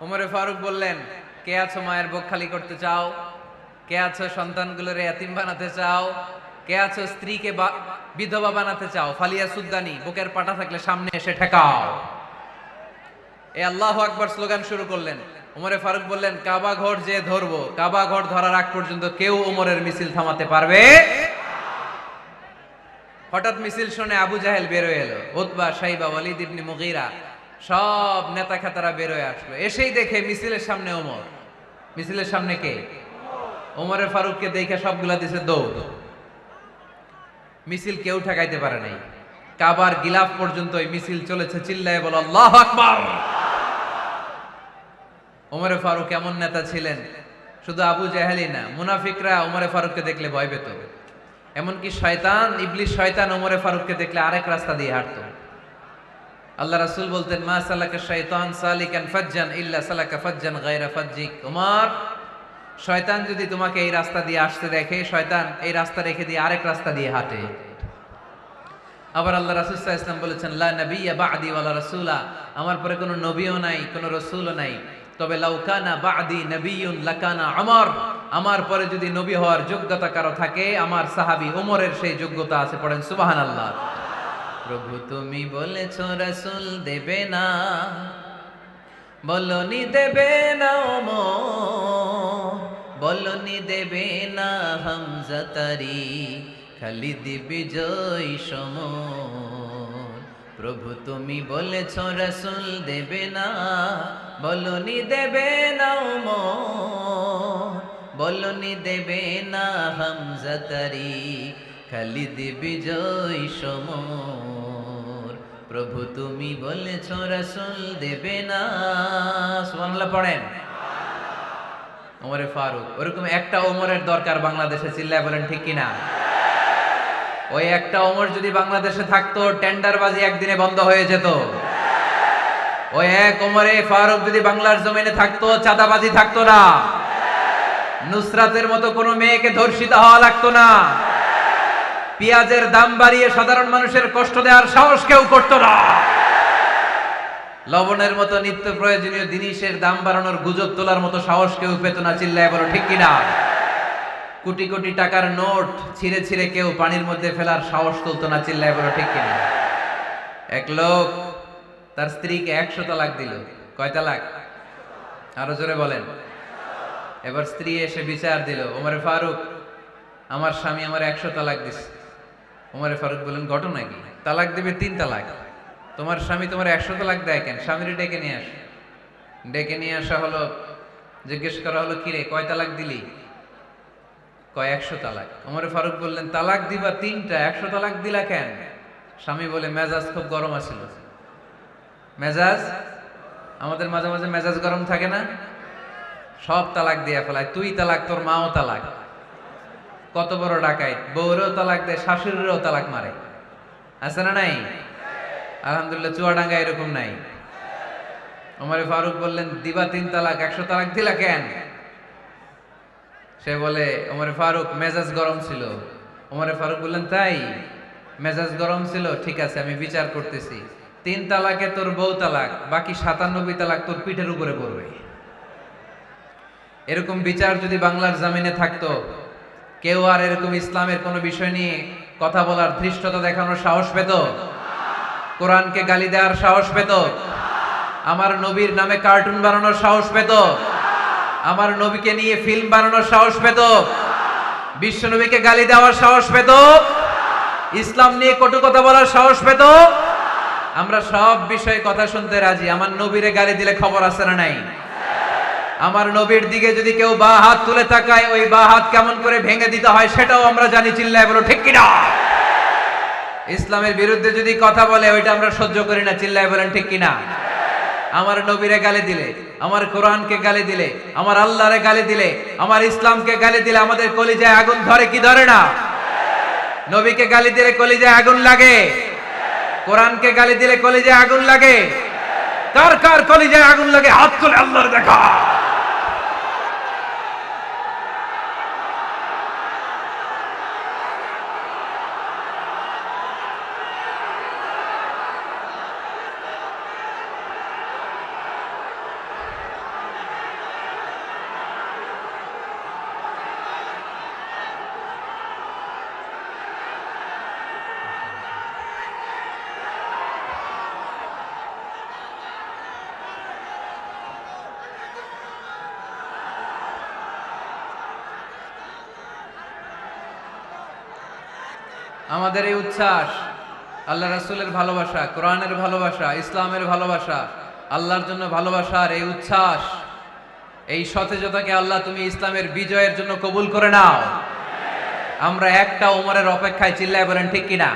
ওমরে ফারুক বললেন, কে আছো মায়ের বুক খালি করতে চাও? কে আছো সন্তানগুলোর ইয়াতিম বানাতে চাও? কে আছো স্ত্রীকে বিধবা বানাতে চাও? ফালিয়া সুদ্দানি, বুকের পাটা থাকলে সামনে এসে ঠেকাও। এই আল্লাহু আকবার স্লোগান শুরু করলেন। ওমরে ফারুক বললেন, কাবা ঘর যে ধরবো, কাবা ঘর ধরার আগ পর্যন্ত কেউ ওমরের মিছিল থামাতে পারবে? হঠাৎ মিছিল শুনে আবু জাহেল বের হয়ে এলো, উতবা, শাইবা, ওয়ালিদ ইবনে মুগীরা, সব নেতা খেতারা বের হয়ে আসলো। এসেই দেখে মিছিলের সামনে ওমর। মিছিলের সামনে কে? ওমরে ফারুককে দেখে সবগুলা দিছে দৌড়। মিছিল কেউ ঠেকাইতে পারে নাই। কাবার গিলাফ পর্যন্ত এই মিছিল চলেছে। চিল্লায় বলো আল্লাহু আকবার। ওমরে ফারুক এমন নেতা ছিলেন, শুধু আবু জাহেলই না, মুনাফিকরা ওমরে ফারুককে দেখলে ভয় পেত। এমনকি শয়তান, ইবলিস শয়তান ওমরে ফারুককে দেখলে আরেক রাস্তা দিয়ে হাঁটতো। আল্লাহ রাসূল বলতেন, মা সালাকা শাইতান সালিকান ফাজ্জান ইল্লা সালাকা ফাজ্জান গায়রা ফাজ্জিক। ওমর, শয়তান যদি তোমাকে এই রাস্তা দিয়ে আসতে দেখে, শয়তান এই রাস্তা রেখে দিয়ে আরেক রাস্তা দিয়ে হাঁটে। আবার আল্লাহ রাসূল সাল্লাল্লাহু আলাইহি ওয়াসাল্লাম বলেছেন, লা নাবিয়্যা বা'দি ওয়ালা রাসূলা, আমার পরে কোনো নবীও নাই, কোনো রাসূলও নাই, তবে লাউ কানা বা'দি নাবিয়্যুন লাকানা উমর, আমার পরে যদি নবী হওয়ার যোগ্যতা কারো থাকে, আমার সাহাবী ওমরের সেই যোগ্যতা আছে। পড়েন সুবহানাল্লাহ। প্রভু তুমি বলেছো রাসূল দেবে না, বলনি দেবে না ওমর, বলনি দেবে না হামজা তারি, খালিদ বিজয় সমর। প্রভু তুমি বলেছ রাসূল দেবে না, বলনি দেবে না ওমর, বলনি দেবে না হামজা তারি, খালিদ বিজয় সমর। প্রভু তুমি বলেছ রাসূল দেবে না। সুবহানাল্লাহ পড়েন। ওমরে ফারুক, ওরকম একটা ওমরের দরকার বাংলাদেশে, চিল্লায় বলেন ঠিক কিনা? ওই একটা ওমর যদি বাংলাদেশে থাকতো, টেন্ডারবাজি একদিনে বন্ধ হয়ে যেত। ওই এক ওমরে ফারুক যদি বাংলার জমিনে থাকতো, চাঁদাবাজি থাকতো না, নুসরাতের মতো কোনো মেয়েকে ধর্ষিত হওয়া লাগতো না, পেঁয়াজের দাম বাড়িয়ে সাধারণ মানুষের কষ্ট দেওয়ার সাহস কেউ করতো না, লবণের মতো নিত্য প্রয়োজনীয় জিনিসের দাম বাড়ানোর গুজব তোলার মতো সাহস কেউ পেত না। চিল্লায় বলো ঠিক কিনা? কোটি কোটি টাকার নোট ছিঁড়ে ছিঁড়ে কেউ পানির মধ্যে ফেলার সাহস তুলতো না। চিল্লায় বলো ঠিক কিনা? এক লোক তার স্ত্রীকে 100 তালাক দিল। কয় তালাক? আরো জোরে বলেন। এবার স্ত্রী এসে বিচার দিল, ওমরে ফারুক, আমার স্বামী আমার 100 তালাক দিছে। ওমরে ফারুক বললেন, ঘটনা কি? তালাক দিবে 3 তালাক, তোমার স্বামী তোমার 100 তালাক দেয় কেন? স্বামীরে ডেকে নিয়ে আস। ডেকে নিয়ে আসা হলো, জিজ্ঞেস করা হলো, কিরে কয় তালাক দিলি? কয় 100 তালাক। ওমরে ফারুক বললেন, তালাক দিবা 3টা, 100 তালাক দিলা কেন? স্বামী বলে, মেজাজ খুব গরম আছিল। মেজাজ, আমাদের মাঝে মাঝে মেজাজ গরম থাকে না? সব তালাক দিয়া ফেলায়, তুই তালাক, তোর মাও তালাক। কত বড় ডাকাইত, বউরেও তালাক দেয়, শাশুড়িরও তালাক মারে। আছে না নাই? আলহামদুলিল্লাহ চুয়াডাঙ্গা এরকম নাই। ওমরে ফারুক বললেন, দিবা 3 তালাক, 100 তালাক দিলা কেন? সে বলে, ওমরে ফারুক মেজাজ গরম ছিল। ওমরে ফারুক বললেন, তাই মেজাজ গরম ছিল? ঠিক আছে, আমি বিচার করতেছি। 3 তালাকে তোর বউ তালাক, বাকি 97 তালাক তোর পিঠের উপরে পড়বে। এরকম বিচার যদি বাংলার জমিনে থাকতো, কেউ আর এরকম ইসলামের কোন বিষয় নিয়ে কথা বলার, ধৃষ্টতা দেখানোর সাহস পেত? কোরআনকে গালি দেওয়ার সাহস পেত? আমার নবীর নামে কার্টুন বানানোর সাহস পেত? আমার নবীকে নিয়ে ফিল্ম বানানোর সাহস পেত? বিশ্ব নবীকে গালি দেওয়ার সাহস পেত? ইসলাম নিয়ে কটু কথা বলার সাহস পেত? আমরা সব বিষয়ে কথা শুনতে রাজি। আমার নবীরে গালি দিলে খবর আছে না নাই? আমার নবীর দিকে যদি কেউ বা হাত তুলে তাকায়, ওই বা হাত কেমন করে ভেঙে দিতে হয় সেটাও আমরা জানি। চিল্লায় বলো ঠিক কিনা? ইসলামের বিরুদ্ধে যদি কথা বলে, ওইটা আমরা সহ্য করি না। চিল্লায় বলেন ঠিক কিনা? আমার নবীরে গালি দিলে, আমার কোরআনকে গালি দিলে, আমার আল্লাহরে গালি দিলে, আমার ইসলামকে গালি দিলে আমাদের কলিজায় আগুন ধরে কি ধরে না? নবীকে গালি দিলে কলিজায় আগুন লাগে? কোরআনকে গালি দিলে কলিজায় আগুন লাগে? কার কার কলিজায় আগুন লাগে হাত তুলে আল্লাহর দেখা। আমাদের এই উচ্ছ্বাস, আল্লাহ রাসূলের ভালোবাসা, কোরআনের ভালোবাসা, ইসলামের ভালোবাসা, আল্লাহর জন্য ভালোবাসার এই উচ্ছ্বাস, এই সতেজতাকে আল্লাহ তুমি ইসলামের বিজয়ের জন্য কবুল করে নাও। আমরা একটা ওমরের অপেক্ষায়। চিল্লায় বলেন ঠিক কিনা?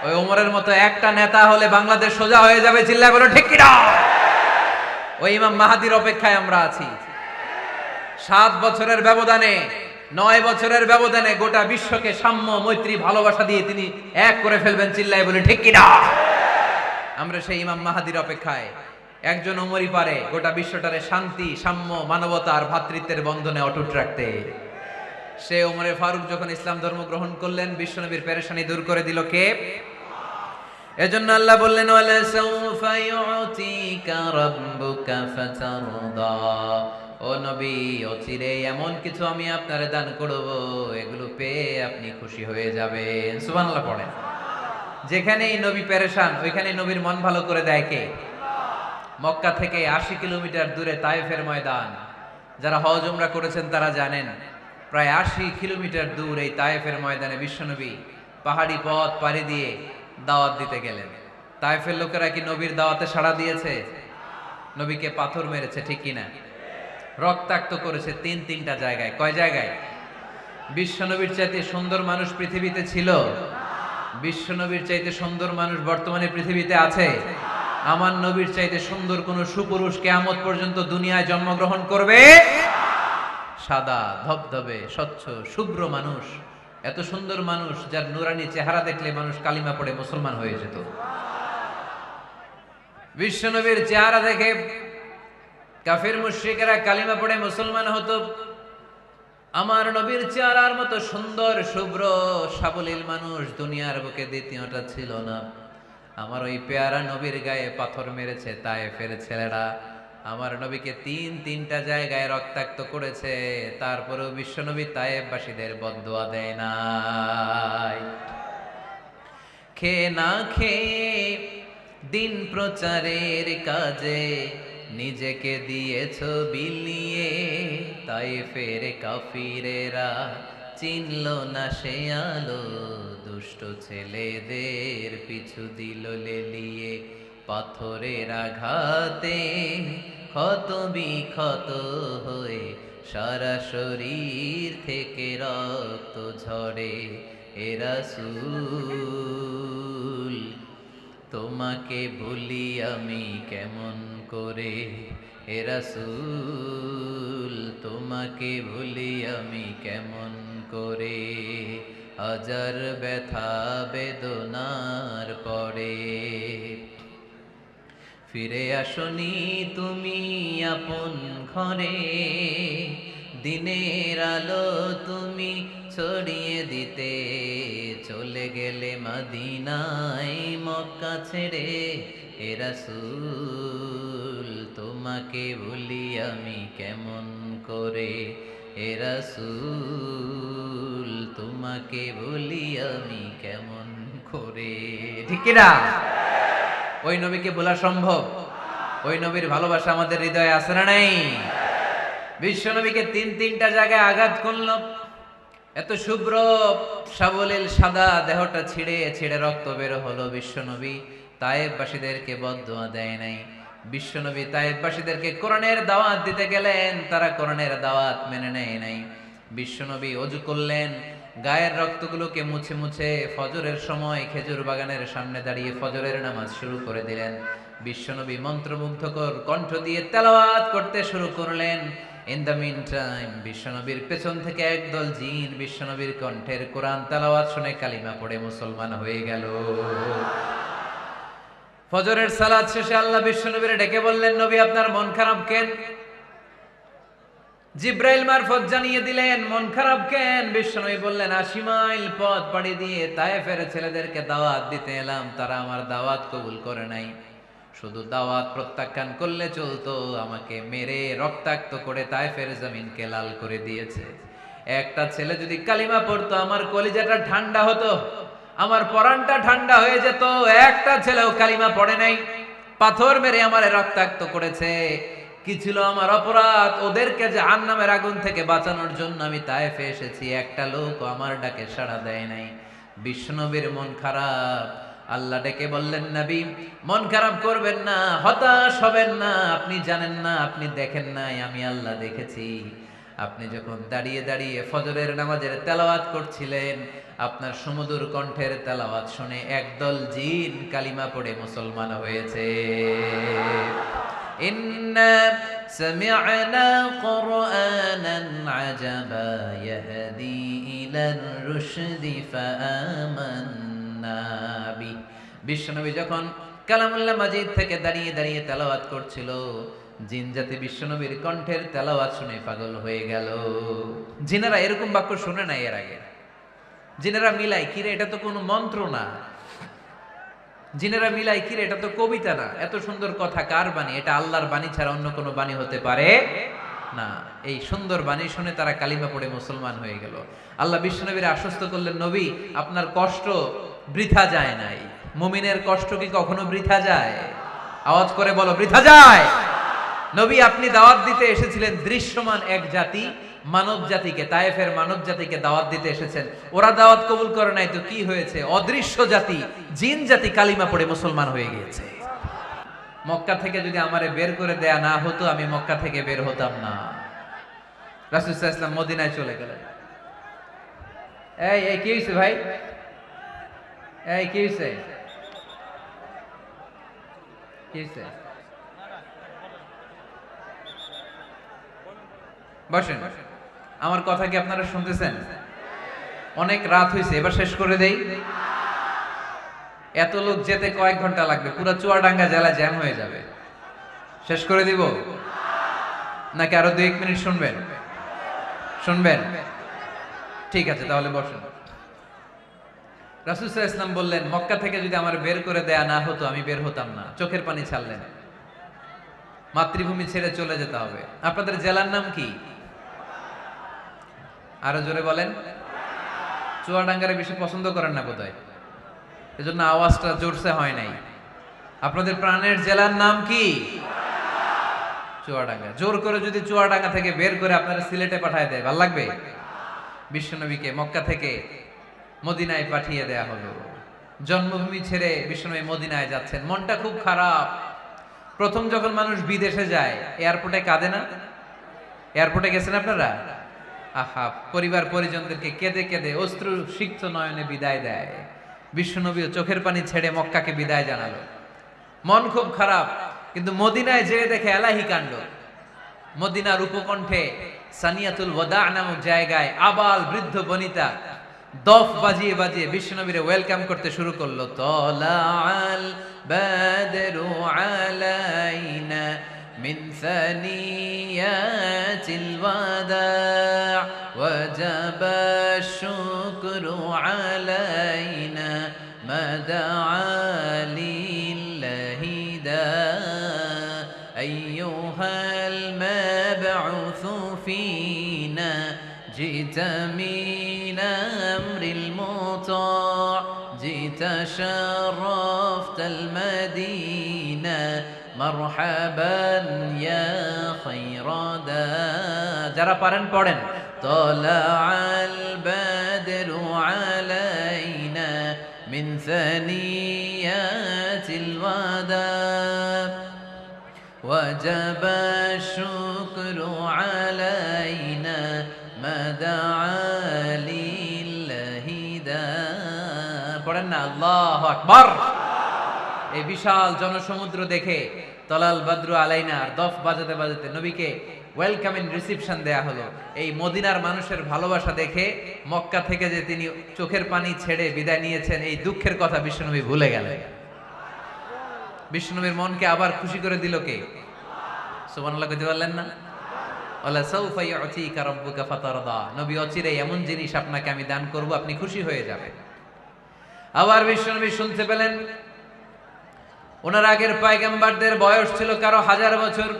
ওই ওমরের মতো একটা নেতা হলে বাংলাদেশ সোজা হয়ে যাবে। চিল্লায় বলেন ঠিক কিনা? ওই ইমাম মাহাদির অপেক্ষায় আমরা আছি। 7 বছরের ব্যবধানে, 9 বছরের ব্যবধানে গোটা বিশ্বকে সাম্য, মৈত্রী, ভালোবাসা দিয়ে তিনি এক করে ফেলবেন। চিল্লায় বলে ঠিক কিনা? আমরা সেই ইমাম মাহাদির অপেক্ষায়। একজন ওমরই পারে গোটা বিশ্বটারে শান্তি, সাম্য, মানবতা আর ভ্রাতৃত্বের বন্ধনে অটুট রাখতে। সে ওমরে ফারুক যখন ইসলাম ধর্ম গ্রহণ করলেন, বিশ্বনবীর পেরেশানি দূর করে দিল কে? এজন্য আল্লাহ বললেন, ওয়ালা সাউফা ইউতিকা রাব্বুকা ফাতারদা। ও নবী, অচিরে এমন কিছু আমি আপনারে দান করব, এগুলো পেয়ে আপনি খুশি হয়ে যাবেন। সুবহানাল্লাহ পড়েন। যেখানেই নবী পেরেশান, ওইখানেই নবীর মন ভালো করে দেয় কে? মক্কা থেকে ৮০ কিলোমিটার দূরে তায়েফের ময়দান। যারা হজ উমরা করেছেন তারা জানেন, প্রায় ৮০ কিলোমিটার দূর এই তায়েফের ময়দানে বিশ্বনবী পাহাড়ি পথ পাড়ি দিয়ে দাওয়াত দিতে গেলেন। তায়েফের লোকেরা কি নবীর দাওয়াতে সাড়া দিয়েছে? নবীকে পাথর মেরেছে, ঠিক কিনা? রক্তাক্ত করেছে তিনটা জায়গায়। কয় জায়গায়? বিশ্বনবীর চাইতে সুন্দর মানুষ পৃথিবীতে ছিল? বিশ্বনবীর চাইতে সুন্দর মানুষ বর্তমানে পৃথিবীতে আছে? আমার নবীর চাইতে সুন্দর কোন সুপুরুষ কিয়ামত পর্যন্ত দুনিয়ায় জন্মগ্রহণ করবে? সাদা ধবধবে স্বচ্ছ শুভ্র মানুষ, এত সুন্দর মানুষ যার নুরানি চেহারা দেখলে মানুষ কালিমা পড়ে মুসলমান হয়ে যেত। বিশ্বনবীর চেহারা দেখে কাফির মুশরিকেরা কালিমা পড়ে মুসলমান হতো। আমার নবীর চেহারার মতো সুন্দর শুভ্র সাবলীল মানুষ দুনিয়ার বুকে দ্বিতীয়টা ছিল না। আমার ওই পেয়ারা নবীর গায়ে পাথর মেরেছে তায়েফের ছেলেরা। আমার নবীকে তিনটা জায়গায় রক্তাক্ত করেছে, তারপরেও বিশ্বনবী তায়েফবাসীদের বদদুয়া দেয় নাই। খেয়ে না খেয়ে দিন প্রচারের কাজে নিজেকে দিয়েছ বিলিয়ে, তায়েফের কাফিরেরা চিনল না সে আলো, দুষ্ট ছেলেদের পিছু দিল লেলিয়ে। পাথরের আঘাতে ক্ষত বিক্ষত হয়ে সারা শরীর থেকে রক্ত ঝরে। এ রাসূল তোমাকে ভুলি আমি কেমন করে, এ রাসূল তোমাকে ভুলি আমি কেমন করে। হাজার ব্যথা বেদনার পরে ফিরে আসনি তুমি আপন ঘরে, দিনের আলো তুমি ছড়িয়ে দিতে চলে গেলে মদিনায় মক্কা ছেড়ে। এ রাসূল তোমাকে ভুলি আমি কেমন করে, এ রাসূল তোমাকে ভুলি আমি কেমন করে। ঠিক কি না? ওই নবীকে ভোলা সম্ভব? ওই নবীর ভালোবাসা আমাদের হৃদয়ে আছে না নাই? বিশ্ব নবীকে তিনটা জায়গায় আঘাত করলো। এত শুভ্র সাবলীল সাদা দেহটা ছিঁড়ে ছিঁড়ে রক্ত বের হলো। বিশ্বনবী তায়েফবাসীদেরকে বদদুয়া দেয় নাই। বিশ্বনবী তায়েফবাসীদেরকে কোরআনের দাওয়াত দিতে গেলেন, তারা কোরআনের দাওয়াত মেনে নেয় নাই। বিশ্বনবী ওযু করলেন, গায়ের রক্তগুলোকে মুছে মুছে ফজরের সময় খেজুর বাগানের সামনে দাঁড়িয়ে ফজরের নামাজ শুরু করে দিলেন। বিশ্বনবী মন্ত্রমুগ্ধকর কণ্ঠ দিয়ে তেলাওয়াত করতে শুরু করলেন। ইন দ্য মিন টাইম বিশ্বনবীর পেছন থেকে একদল জিন বিশ্বনবীর কণ্ঠের কোরআন তেলাওয়াত শুনে কালিমা পড়ে মুসলমান হয়ে গেল। ফজরের সালাত শেষে আল্লাহ বিশ্বনবীরে ডেকে বললেন, নবী আপনার মন খারাপ কেন? জিব্রাইল মারফত জানিয়ে দিলেন মন খারাপ কেন। বিশ্বনবী বললেন, ৮০ মাইল পথ পাড়ি দিয়ে তায়েফের ছেলেদেরকে দাওয়াত দিতে এলাম, তারা আমার দাওয়াত কবুল করে নাই। শুধু দাওয়াত প্রত্যাখ্যান করলে চলতো, আমাকে মেরে রক্তাক্ত করে তায়েফের জমিনকে লাল করে দিয়েছে। একটা ছেলে যদি কালিমা পড়তো আমার কলিজাটা ঠান্ডা হতো, আমার পরানটা ঠান্ডা হয়ে যেত। একটা ছেলেও কালিমা পড়ে নাই, পাথর মেরে আমারে রক্তাক্ত করেছে। কি ছিল আমার অপরাধ? ওদেরকে জাহান্নামের আগুন থেকে বাঁচানোর জন্য আমি তায়েফে এসেছি, একটা লোক আমার ডাকে সাড়া দেয় নাই। বিশ্বনবীর মন খারাপ। আল্লাহ ডেকে বললেন, নবী মন খারাপ করবেন না, হতাশ হবেন না। আপনি জানেন না, আপনি দেখেন নাই, আমি আল্লাহ দেখেছি। আপনি যখন দাঁড়িয়ে দাঁড়িয়ে ফজরের নামাজের তেলাওয়াত করছিলেন, আপনার সুমধুর কণ্ঠের তেলাওয়াত শুনে একদল জিন কালিমা পড়ে মুসলমান হয়েছে। ইন্না সামি'না কুরআনান আজাবা ইয়াহদি ইলার রুশদি ফাআমান্না বি। বিশ্বনবী যখন কালামুল্লাহ মাজিদ থেকে দাঁড়িয়ে দাঁড়িয়ে তেলাওয়াত করছিল। জিন জাতি বিশ্বনবীর কণ্ঠের তেলাওয়াত শুনে পাগল হয়ে গেল। জিনেরা এরকম বাক্য শুনে নাই এর আগে। জিনেরা মিলাই কিরে এটা তো কোনো মন্ত্র না, জিনেরা মিলাই কিরে এটা তো কবিতা না, এত সুন্দর কথা কার বাণী? এটা আল্লাহর বাণী ছাড়া অন্য কোনো বাণী হতে পারে না। এই সুন্দর বাণী শুনে তারা কালিমা পড়ে মুসলমান হয়ে গেল। আল্লাহ বিশ্বনবীর আশ্বস্ত করলেন, নবী আপনার কষ্ট বৃথা যায় নাই। মুমিনের কষ্ট কি কখনো বৃথা যায়? আওয়াজ করে বলো, বৃথা যায়। নবী আপনি দাওয়াত দিতে এসেছিলেন দৃশ্যমান এক জাতি, মানব জাতিকে, তায়েফের মানব জাতিকে দাওয়াত দিতে এসেছেন। ওরা দাওয়াত কবুল করে নাই তো কি হয়েছে? অদৃশ্য জাতি, জিন জাতি কালিমা পড়ে মুসলমান হয়ে গিয়েছে। মক্কা থেকে যদি আমারে বের করে দেয়া না হতো, আমি মক্কা থেকে বের হতাম না। রাসূল সাল্লাল্লাহু আলাইহি ওয়াসাল্লাম মদিনায় চলে গেলেন। এই কি হইছে ভাই? এই কি হইছে? কি হইছে? বসেন। আমার কথা কি আপনারা শুনতেছেন? অনেক রাত হয়েছে, এবার শেষ করে দেই। এত লোক যেতে কয়েক ঘন্টা লাগবে, পুরো চুয়াডাঙ্গা জেলা জ্যাম হয়ে যাবে। শেষ করে দিব নাকি আরো 2-1 মিনিট শুনবেন? শুনবেন? ঠিক আছে, তাহলে বসেন। রাসূল সাল্লাল্লাহু আলাইহি ওয়াসাল্লাম বললেন, মক্কা থেকে যদি আমার বের করে দেয়া না হতো, আমি বের হতাম না। চোখের পানি ছাড়লেন। মাতৃভূমি ছেড়ে চলে যেতে হবে। আপনাদের জেলার নাম কি? আরো জোরে বলেন। চুয়াডাঙ্গারে বেশি পছন্দ করেন না বোধহয়, এজন্য আওয়াজটা জোরসে হয় নাই। আপনাদের প্রাণের জেলার নাম কি? চুয়াডাঙ্গা। জোর করে যদি চুয়াডাঙ্গা থেকে বের করে আপনারা সিলেটে পাঠায় দেয়, ভালো লাগবে? বিশ্বনবীকে মক্কা থেকে মদিনায় পাঠিয়ে দেয়া হলো। জন্মভূমি ছেড়ে বিশ্বনবী মদিনায় যাচ্ছেন, মনটা খুব খারাপ। প্রথম যখন মানুষ বিদেশে যায় এয়ারপোর্টে কাঁদে না? এয়ারপোর্টে গেছেন আপনারা? আহা, পরিবার পরিজনদেরকে কেঁদে কেঁদে অশ্রু সিক্ত নয়নে বিদায় দেয়। বিশ্বনবী চোখের পানি ছেড়ে মক্কাকে বিদায় জানালো। মন খুব খারাপ, কিন্তু মদিনায় যেয়ে দেখে এলাহি কাণ্ড। মদিনার উপকণ্ঠে সানিয়াতুল ওয়াদা নামক জায়গায় আবাল বৃদ্ধ বনিতা দফ বাজিয়ে বাজিয়ে বিশ্বনবীরে ওয়েলকাম করতে শুরু করলো। তলাআল বাদরু আলাইনা মিন সানিয়াতিল ওয়াদা ওয়াজাবা শুকরু আলাইনা মাদআ লিল্লাহি দা আইয়ুহাল মাবউসু ফিনা جئت من أمر المطاع جئت شرفت المدينة مرحبا يا خير دا যারা পারেন পড়েন। طلع البدر علينا من ثنيات الوداع وجب الشكر علينا পড়েন না আল্লাহু আকবার। এই বিশাল জনসমুদ্র দেখে তলাল বাদরু আলাইনা আর দফ বাজাতে বাজাতে নবীকে ওয়েলকাম এন্ড রিসিপশন দেয়া হলো। এই মদিনার মানুষের ভালোবাসা দেখে মক্কা থেকে যে তিনি চোখের পানি ছেড়ে বিদায় নিয়েছেন, এই দুঃখের কথা বিশ্বনবী ভুলে গেলেন। বিশ্বনবীর মনকে আবার খুশি করে দিল কে? সুবহানাল্লাহ কইতে পারলেন না? ওয়ালা সাউফা ইউতিকা রাব্বুকা ফাতারদা। নবী অচিরেই এমন জিনিস আপনাকে আমি দান করব, আপনি খুশি হয়ে যাবেন। আবার বিশ্বনবী শুনতে পেলেন ওনার আগের পয়গম্বরদের বয়স ছিল কারো 1000 বছর,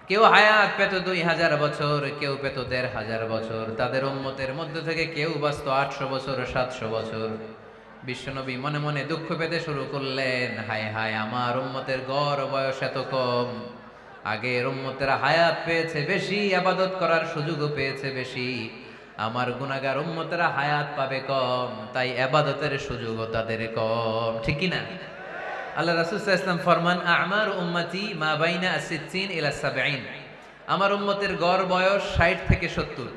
কেউ হায়াত পেত 2000 বছর, কেউ পেত 1500 বছর। তাদের উম্মতের মধ্যে থেকে কেউ বাঁচত 800 বছর, 700 বছর। বিশ্বনবী মনে মনে দুঃখ পেতে শুরু করলেন, হায় হায়, আমার উম্মতের গড় বয়স এত কম। আগের উম্মতেরা হায়াত পেয়েছে বেশি, ইবাদত করার সুযোগও পেয়েছে বেশি। আমার গুনাহগার উম্মতেরা হায়াত পাবে কম, তাই ইবাদতের সুযোগও তাদের কম। ঠিক কি না? আল্লাহ রাসূল সাল্লাল্লাহু আলাইহি ওয়াসাল্লাম ফরমান, আ'মার উম্মতি মা বাইনা 60 ইলা 70। আমার উম্মতের গড় বয়স 60 থেকে 70।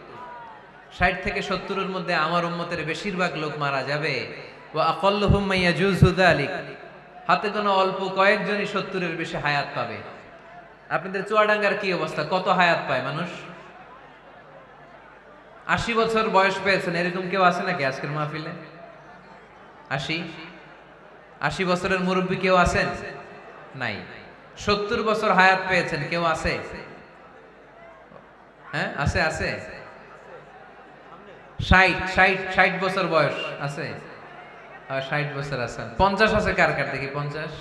60 থেকে 70 এর মধ্যে আমার উম্মতের বেশিরভাগ লোক মারা যাবে। ওয়া আকাল্লুহুম মায়াজুযু যালিক, হাতে গোনা অল্প কয়েকজনই 70 এর বেশি হায়াত পাবে। আপনাদের চুয়াডাঙ্গার কি অবস্থা? কত হায়াত পায় মানুষ? 80 বছর বয়স পেয়েছেন এরকম কেউ আছে নাকি আজকের মাহফিলে? 80? 80 বছরের মুরব্বী কেউ আছেন? নাই। 70 বছর হায়াত পেয়েছেন কেউ আছে? হ্যাঁ আছে আছে। 60 বছর বয়স আছে? 60 বছর আছেন। 50 আছে কার কার দেখি? 50।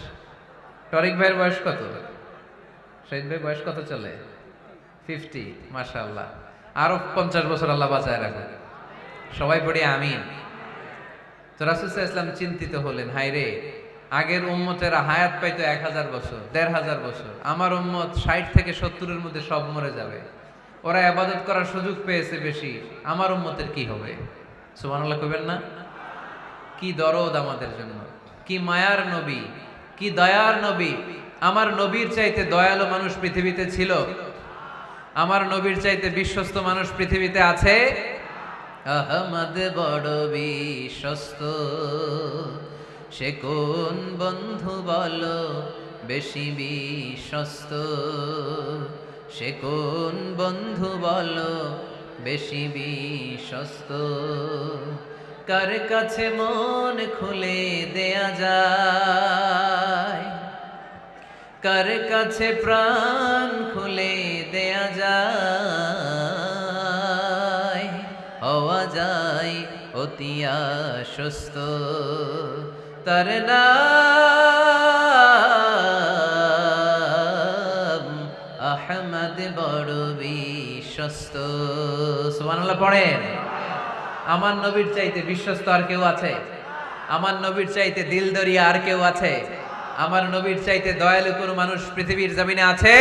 টরিক ভাইয়ের বয়স কত? শহীদ ভাই বয়স কত চলে? 50। মাশাআল্লাহ, আরো 50 বছর আল্লাহ বাঁচায় রাখুন। সবাই পড়ি আমিন। তো রাসূল সাল্লাল্লাহু আলাইহি ওয়াসাল্লাম চিন্তিত হলেন, হায় রে, আগের উম্মতেরা হায়াত পাইতো 1000 বছর, 1500 বছর, আমার উম্মত 60 থেকে 70 এর মধ্যে সব মরে যাবে। ওরা ইবাদত করার সুযোগ পেয়েছে বেশি, আমার উম্মতের কি হবে? সুবহানাল্লাহ কইবেন না? কি দরদ আমাদের জন্য, কি মায়ার নবী, কি দয়ার নবী। আমার নবীর চাইতে দয়ালু মানুষ পৃথিবীতে ছিল? আমার নবীর চাইতে বিশ্বস্ত মানুষ পৃথিবীতে আছে? আহমদ বড় বিশ্বস্ত, সে কোন বন্ধু বলো বেশি বিশ্বস্ত, সে কোন বন্ধু বলো বেশি বিশ্বস্ত। কার কাছে মন খুলে দেয়া যায়, কার কাছে প্রাণ খুলে দেয়া যায়, হওয়া যায় অতি আশ্বস্ত। তার নাম আহমদ বড় বিশ্বস্ত। সুবহানাল্লাহ পড়েন। আমার নবীর চাইতে বিশ্বস্ত আর কেউ আছে? আমার নবীর চাইতে দিলদরিয়া আর কেউ আছে? আমার নবীর চাইতে দয়ালু কোন মানুষ পৃথিবীর জমিনে আছে?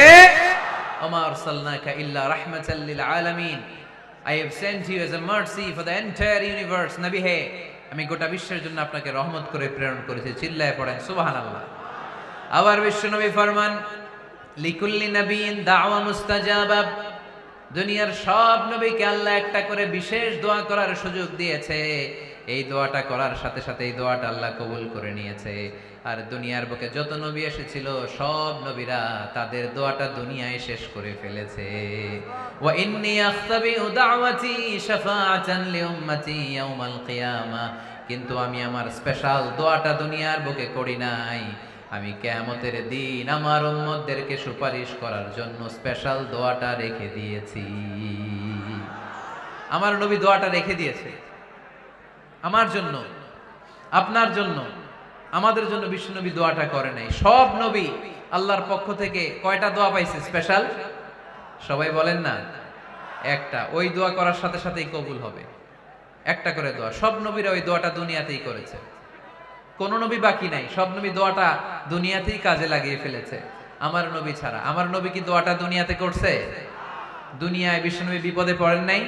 ওমা আরসালনাকা ইল্লা রাহমাতাল লিল আলামিন, I have sent you as a mercy for the entire universe. নবী হে, আমি গোটা বিশ্বের জন্য আপনাকে রহমত করে প্রেরণ করেছি। চিল্লায়ে পড়েন সুবহানাল্লাহ। আবার বিশ্ব নবী ফরমান, লিকুল্লি নবিয়্যিন দাওয়া মুস্তাজাবা। দুনিয়ার সব নবীকে আল্লাহ একটা করে বিশেষ দোয়া করার সুযোগ দিয়েছে। এই দোয়াটা করার সাথে সাথে এই দোয়াটা আল্লাহ কবুল করে নিয়েছে। আর দুনিয়ার বুকে যত নবী এসেছিল সব নবীরা তাদের দোয়াটা দুনিয়ায় শেষ করে ফেলেছে। ওয়া ইন্নী আখতাবিউ দাওয়াতি শাফাআতান লিউম্মতি ইয়াউমাল কিয়ামা। কিন্তু আমি আমার স্পেশাল দোয়াটা দুনিয়ার বুকে করি নাই, আমি কিয়ামতের দিন আমার উম্মতদেরকে সুপারিশ করার জন্য স্পেশাল দোয়াটা রেখে দিয়েছি। আমার নবী দোয়াটা রেখে দিয়েছে আমার জন্য, আপনার জন্য, আমাদের জন্য। বিশ্বনবী দোয়াটা করে নাই। সব নবী আল্লাহর পক্ষ থেকে কয়টা দোয়া পাইছে স্পেশাল? সবাই বলেন না? একটা। ওই দোয়া করার সাথে সাথেই কবুল হবে, একটা করে দোয়া। সব নবীরা ওই দোয়াটা দুনিয়াতেই করেছে, কোন নবী বাকি নাই। সব নবী দোয়াটা দুনিয়াতেই কাজে লাগিয়ে ফেলেছে, আমার নবী ছাড়া। আমার নবী কি দোয়াটা দুনিয়াতে করছে? দুনিয়ায় বিশ্বনবী বিপদে পড়েন নাই,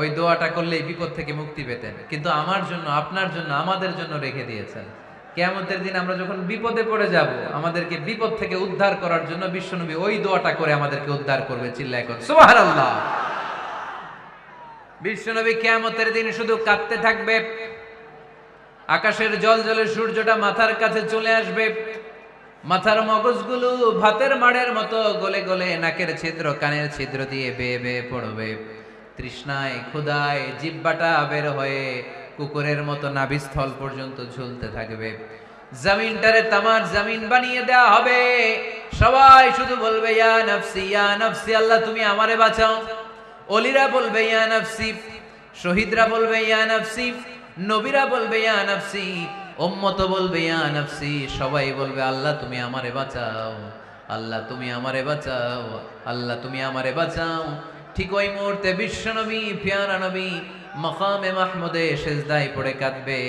ওই দোয়াটা করলেই বিপদ থেকে মুক্তি পেতেন। কিন্তু আমার জন্য, আপনার জন্য, আমাদের জন্য রেখে দিয়েছেন। কিয়ামতের দিন আমরা যখন বিপদে পড়ে যাব, আমাদেরকে বিপদ থেকে উদ্ধার করার জন্য বিশ্বনবী ওই দোয়াটা করে আমাদেরকে উদ্ধার করবে। চিল্লায় কোন সুবহানাল্লাহ। বিশ্বনবী কিয়ামতের দিন শুধু কাঁদতে থাকবে। আকাশের জল জলে সূর্যটা মাথার কাছে চলে আসবে, মাথার মগজগুলো ভাতের মাড়ের মতো গলে গলে নাকের ছিদ্র কানের ছিদ্র দিয়ে বেয়ে বেয়ে পড়বে। তৃষ্ণায় ক্ষুধায় জিহ্বাটা বের হয়ে কুকুরের মতো নাভিস্থল পর্যন্ত ঝুলতে থাকবে। জমিনটারে তামার জমিন বানিয়ে দেওয়া হবে। সবাই শুধু বলবে ইয়া নফসি ইয়া নফসি, আল্লাহ তুমি আমারে বাঁচাও। ওলিরা বলবে ইয়া নফসি, শহীদরা বলবে ইয়া নফসি, নবীরা বলবে ইয়া নফসি, উম্মত বলবে ইয়া নফসি। সবাই বলবে আল্লাহ তুমি আমারে বাঁচাও, আল্লাহ তুমি আমারে বাঁচাও, আল্লাহ তুমি আমারে বাঁচাও। ঠিক ওই মুহূর্তে বিশ্বনবী প্যারা নবী মাকামে মাহমুদে সিজদায় পড়ে কাঁদবে।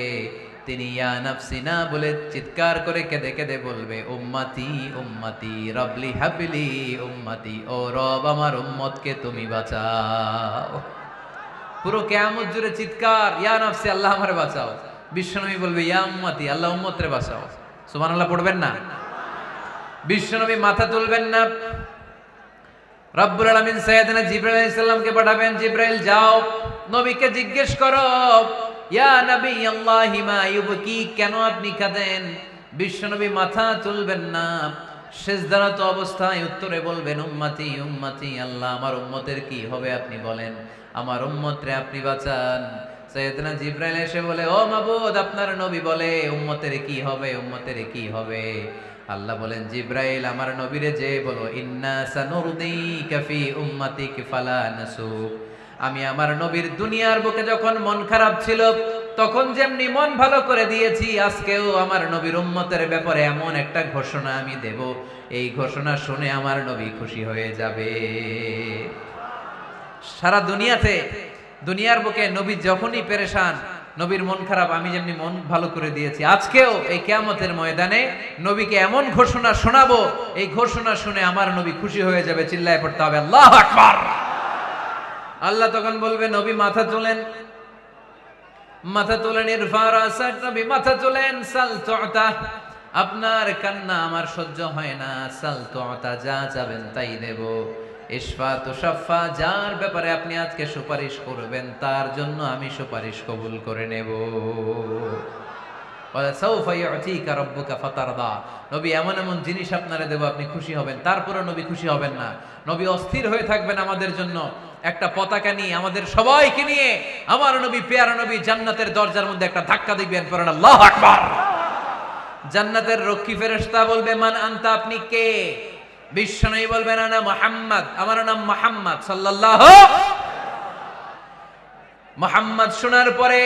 তিনি ইয়া নফসি না বলে চিৎকার করে কেঁদে কেঁদে বলবে উম্মতি উম্মতি রবলি হাবলি উম্মতি, ও রব আমার উম্মতকে তুমি বাঁচাও। পুরো কিয়ামত জুড়ে চিৎকার ইয়া নফসি, আল্লাহ আমারে বাঁচাও। বিশ্বনবী বলবে ইয়া উম্মতি, আল্লাহ উম্মতরে বাঁচাও। সুবহানাল্লাহ পড়বেন না? বিশ্বনবী মাথা তুলবেন না। রব্বুল আলামিন সাইয়েদনা জিবরাইল আলাইহিস সালামকে পাঠাবেন, জিবরাইল যাও নবীকে জিজ্ঞেস করো ইয়া নবী আল্লাহি মা ইউবকি, কেন আপনি কাঁদেন? বিশ্বনবী মাথা তুলবেন না, সিজদারত অবস্থায় উত্তরে বলবেন উম্মতি উম্মতি, আল্লাহ আমার উম্মতের কি হবে আপনি বলেন, আমার উম্মতরে আপনি বাঁচান। সাইয়েদনা জিবরাইল এসে বলে, ও মাবুদ, আপনার নবী বলে উম্মতের কি হবে, উম্মতের কি হবে। আল্লাহ বলেন, জিবরাইল আমার নবীরে যে বলো, ইন্না সানুরদিকা ফি উম্মাতিক ফালা নাসুক। আমি আমার নবীর দুনিয়ার বুকে যখন মন খারাপ ছিল তখন যেমনি মন ভালো করে দিয়েছি, আজকেও আমার নবীর উম্মতের ব্যাপারে এমন একটা ঘোষণা আমি দেব, এই ঘোষণা শুনে আমার নবী খুশি হয়ে যাবে। সারা দুনিয়াতে, দুনিয়ার বুকে নবী যখনই পেরেশান, নবীর মন খারাপ, আমি যেমনি মন ভালো করে দিয়েছি, আজকেও এই কিয়ামতের ময়দানে নবীকে এমন ঘোষণা শোনাবো, এই ঘোষণা শুনে আমার নবী খুশি হয়ে যাবে। চিল্লায় পড়তে হবে আল্লাহু আকবার। আল্লাহ তখন বলবে, নবী মাথা তোলেন, মাথা তোলেন, ইরফা রাসাক, নবী মাথা তোলেন, সাল তুতা। আপনার কান্না আমার সহ্য হয় না, সাল তুতা, যা চাবেন তাই দেব। ইশফা তুশাফা, যার ব্যাপারে আপনি আজকে সুপারিশ করবেন তার জন্য আমি সুপারিশ কবুল করে নেব। ওয়া সাউফা ইউতিকা রাব্বুকা ফাতারদা, নবী এমন এমন জিনিস আপনারে দেব আপনি খুশি হবেন। তারপরে নবী খুশি হবেন না, নবী অস্থির হয়ে থাকবেন আমাদের জন্য। একটা পতাকা নিয়ে, আমাদের সবাইকে নিয়ে আমার নবী, পেয়ারা নবী জান্নাতের দরজার মধ্যে একটা ধাক্কা দিবেন, পড়েন আল্লাহু আকবার। জান্নাতের রক্ষী ফেরেশতা বলবে, মান আনতা, আপনি কে? বিশ্বনবী বলবেন, আনা মুহাম্মদ, আমার নাম মুহাম্মদ সাল্লাল্লাহু। মুহাম্মদ শোনার পরে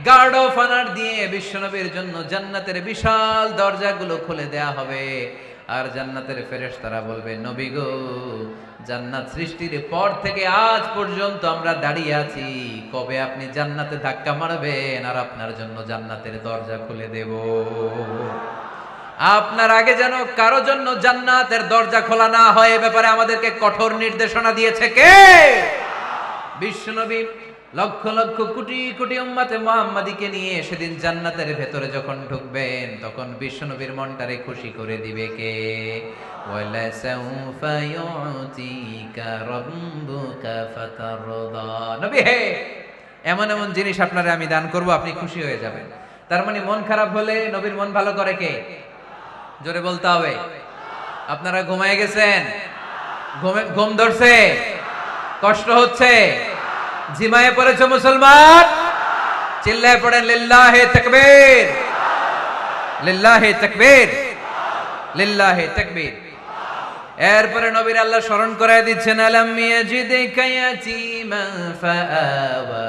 গার্ড অফ অনার দিয়ে বিশ্বনবীর জন্য জান্নাতের বিশাল দরজাগুলো খুলে দেয়া হবে। আর জান্নাতের ফেরেশতারা বলবে, নবী গো, জান্নাত সৃষ্টির পর থেকে আজ পর্যন্ত আমরা দাঁড়িয়ে আছি, কবে আপনি জান্নাতে ধাক্কা মারবেন আর আপনার জন্য জান্নাতের দরজা খুলে দেব। আপনার আগে যেন কারো জন্য জান্নাতের দরজা খোলা না হয়, এ ব্যাপারে আমাদেরকে কঠোর নির্দেশনা দিয়েছে কে? বিশ্বনবী লক্ষ লক্ষ কোটি কোটি উম্মতে মুহাম্মাদীকে নিয়ে সেদিন জান্নাতের ভেতরে যখন ঢুকবেন, তখন বিশ্বনবীর মনটারে খুশি করে দিবে কে? ওয়ালা সাউফা ইউতিকা রাব্বুকা ফাতারদা, নবী হে, এমন এমন জিনিস আপনারে আমি দান করব, আপনি খুশি হয়ে যাবেন। তার মানে মন খারাপ হলে নবীর মন ভালো করে কে? জোরে বলতে হবে। আপনারা ঘুমায় গেছেন? ঘুম ধরছে? কষ্ট হচ্ছে? জিমায়ে পড়েছে মুসলমান? চিল্লায় পড়েন লিল্লাহি তাকবীর, লিল্লাহি তাকবীর, লিল্লাহি তাকবীর। এরপরে নবীর আল্লাহ স্মরণ করায় দিচ্ছেন, আলাম ইয়াজিদকা ইয়াতীমান ফাআওয়া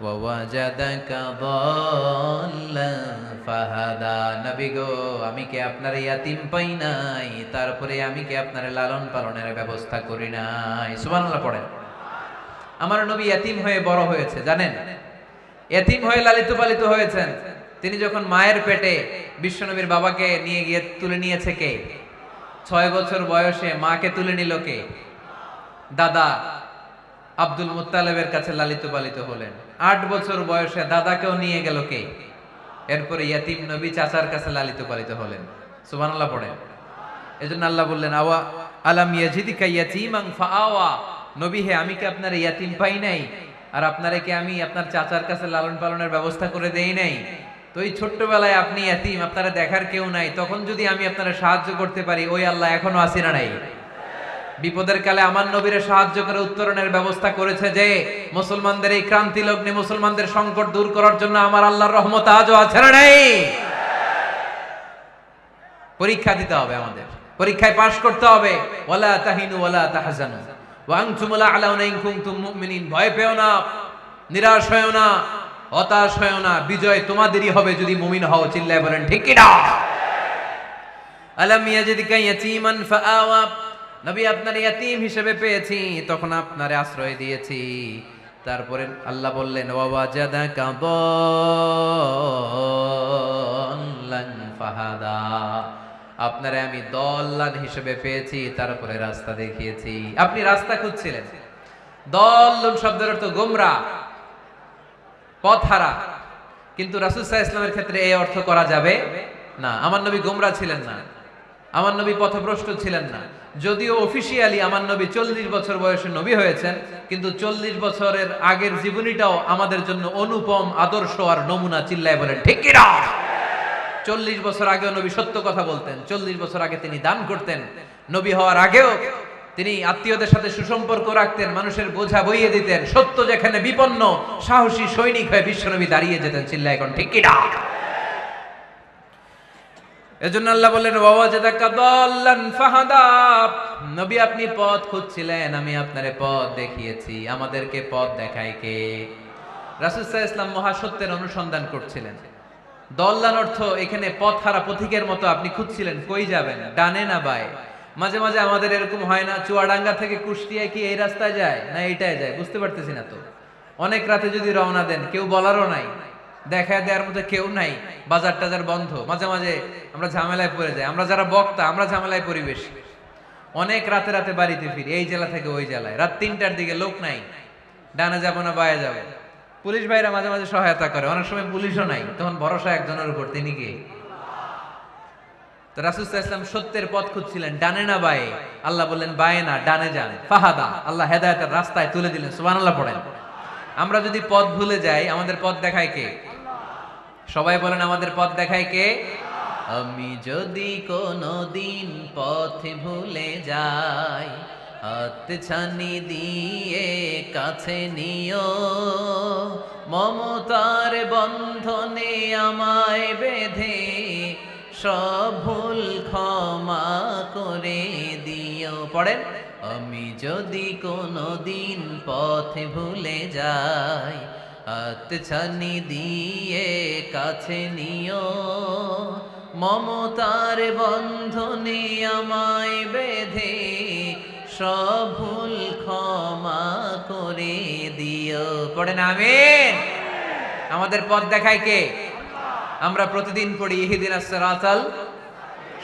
ওয়া ওয়াজাদাকা দাল্লান ফাহাদা। নবী গো, আমি কি আপনার ইয়াতীম পাই নাই, তারপরে আমি কি আপনার লালন পালনের ব্যবস্থা করি নাই? সুবহানাল্লাহ পড়েন। আমার নবী ইয়াতীম হয়ে বড় হয়েছে, জানেন? ইয়াতীম হয়ে লালিত পালিত হয়েছেন। তিনি যখন মায়ের পেটে, বিশ্বনবীর বাবাকে নিয়ে গিয়ে তুলে নিয়েছে কে? 6 বছর বয়সে মাকে তুলে নিল কে? দাদা আব্দুল মুত্তালিবের কাছে লালিত পালিত হলেন। 8 বছর বয়সে দাদাকেও নিয়ে গেল কে? এরপরে ইয়াতীম নবী চাচার কাছে লালিত পালিত হলেন। সুবহানাল্লাহ পড়েন। এজন্য আল্লাহ বললেন, আওয়া আলাম ইয়াজিদিকা ইয়াতীমান ফাআওয়া, নবী হে, আমি কি আপনার ইয়াতীম পাই নাই, আর আপনারে কি আমি আপনার চাচার কাছে লালন পালনের ব্যবস্থা করে দেই নাই? তো এই ছোট্টবেলায় আপনি ইয়াতীম, আপনারা দেখার কেউ নাই, তখন যদি আমি আপনারা সাহায্য করতে পারি, ওই আল্লাহ এখনো আসি না নাই? বিপদের কালে আমার নবীরে সাহায্য করে উত্তরণের ব্যবস্থা করেছে যে, মুসলমানদের এই ক্রান্তি লগ্নে মুসলমানদের সংকট দূর করার জন্য আমার আল্লাহর রহমত আজও আছে না নাই? পরীক্ষা দিতে হবে, আমাদের পরীক্ষায় পাশ করতে হবে। ওয়ালা তাহিনু ওয়ালা তাহজানু ওয়া আনতুমুল আ'লাউনা ইন কুনতুম মুমিনিন। ভয় পেও না, নিরাশ হয়ো না, হতাশ হয়ো না, বিজয় তোমাদেরই হবে যদি মুমিন হও। চিল্লায় বলেন ঠিক কি না? আলাম ইয়াজিদকা ইয়াতীমান ফাআওয়া, নবী আপনার ইয়াতীম হিসেবে পেয়েছি, তখন আপনারে আশ্রয় দিয়েছি। তারপরে আল্লাহ বললেন, ওয়া ওয়াজাদাকা দাল্লান ফাহাদা, আপনারে আমি দল্লান হিসেবে পেয়েছি, তারপরে রাস্তা দেখিয়েছি। আপনি রাস্তা খুঁজছিলেন। দল্লুন শব্দের অর্থ গোমরা, পথহারা, কিন্তু রাসূল সাল্লাল্লাহু আলাইহি ওয়াসাল্লামের ক্ষেত্রে এই অর্থ করা যাবে না। আমার নবী গোমরা ছিলেন না, আমার নবী পথভ্রষ্ট ছিলেন না। যদিও অফিশিয়ালি আমার নবী 40 বছর বয়সে নবী হয়েছেন, কিন্তু 40 বছরের আগের জীবনীটাও আমাদের জন্য অনুপম আদর্শ আর নমুনা। চিল্লায় বলেন ঠিক কি না? 40 বছর আগেও নবী সত্য কথা বলতেন। 40 বছর আগে তিনি দান করতেন। নবী হওয়ার আগেও তিনি আত্মীয়দের সাথে সুসম্পর্ক রাখতেন, মানুষের বোঝা বইয়ে দিতেন, সত্য যেখানে বিপন্ন সাহসী সৈনিক হয়ে বিশ্বনবী দাঁড়িয়ে যেতেন। চিল্লায় এখন ঠিক কিনা? এজন্য আল্লাহ বললেন ওয়াওয়াজাদাকা দাল্লান ফাহাদা, নবী আপনি পথ খুঁজছিলেন, আমি আপনারে পথ দেখিয়েছি। আমাদেরকে পথ দেখায় কে? রাসূল সাল্লাল্লাহু আলাইহি ওয়াসাল্লাম মহাসত্যের অনুসন্ধান করছিলেন। দল্লান অর্থ এখানে পথ হারা পথিকের মতো আপনি খুঁজছিলেন, কই যাবেন, ডানে না বায়ে। মাঝে মাঝে আমাদের এরকম হয় না, চুয়াডাঙ্গা থেকে কুষ্টিয়া কি এই রাস্তায় যায় না এইটাই যায়, বুঝতে পারতেছি না তো। অনেক রাতে যদি রওনা দেন, কেউ বলারও নাই, দেখা দেওয়ার মতো কেউ নাই, বাজার টাজার বন্ধ, মাঝে মাঝে আমরা ঝামেলায় পড়ে যাই। আমরা যারা বক্তা আমরা ঝামেলায় পরিবেশ, অনেক রাতে রাতে বাড়িতে ফিরি, এই জেলা থেকে ওই জেলায়, রাত 3টার দিকে লোক নাই, ডানে যাবো না বায়ে যাবো। পুলিশ ভাইরা মাঝে মাঝে সহায়তা করে, অনেক সময় পুলিশও নাই, তখন ভরসা একজনের উপর, তিনি কে? তো রাসূল সাল্লাল্লাহু আলাইহি ওয়াসাল্লাম সত্যের পথ খুঁজছিলেন, ডানে না বায়ে। আল্লাহ বললেন বায়ে না ডানে যান, ফাহাদা, আল্লাহ হেদায়েতের রাস্তায় তুলে দিলেন। সুবহানাল্লাহ পড়েন। আমরা যদি পথ ভুলে যাই, আমাদের পথ দেখায় কে? সবাই বলেন আমাদের পথ দেখায় কে? আমি যদি কোনদিন পথ ভুলে যাই, হাত ছানি দিয়ে কাছে নিও, মমতার বন্ধনে আমায় বেঁধে সব ভুল ক্ষমা করে দিও। পড়েন, আমি যদি কোনদিন পথ ভুলে যাই, হাত ছানি দিয়ে কাছে নিও, মমতার বন্ধনে আমায় বেঁধে সব ভুল ক্ষমা করে দিও। পড়েন আমিন। আমাদের পথ দেখায় কে? আমরা প্রতিদিন পড়ি ইহদিনাস সিরাতাল,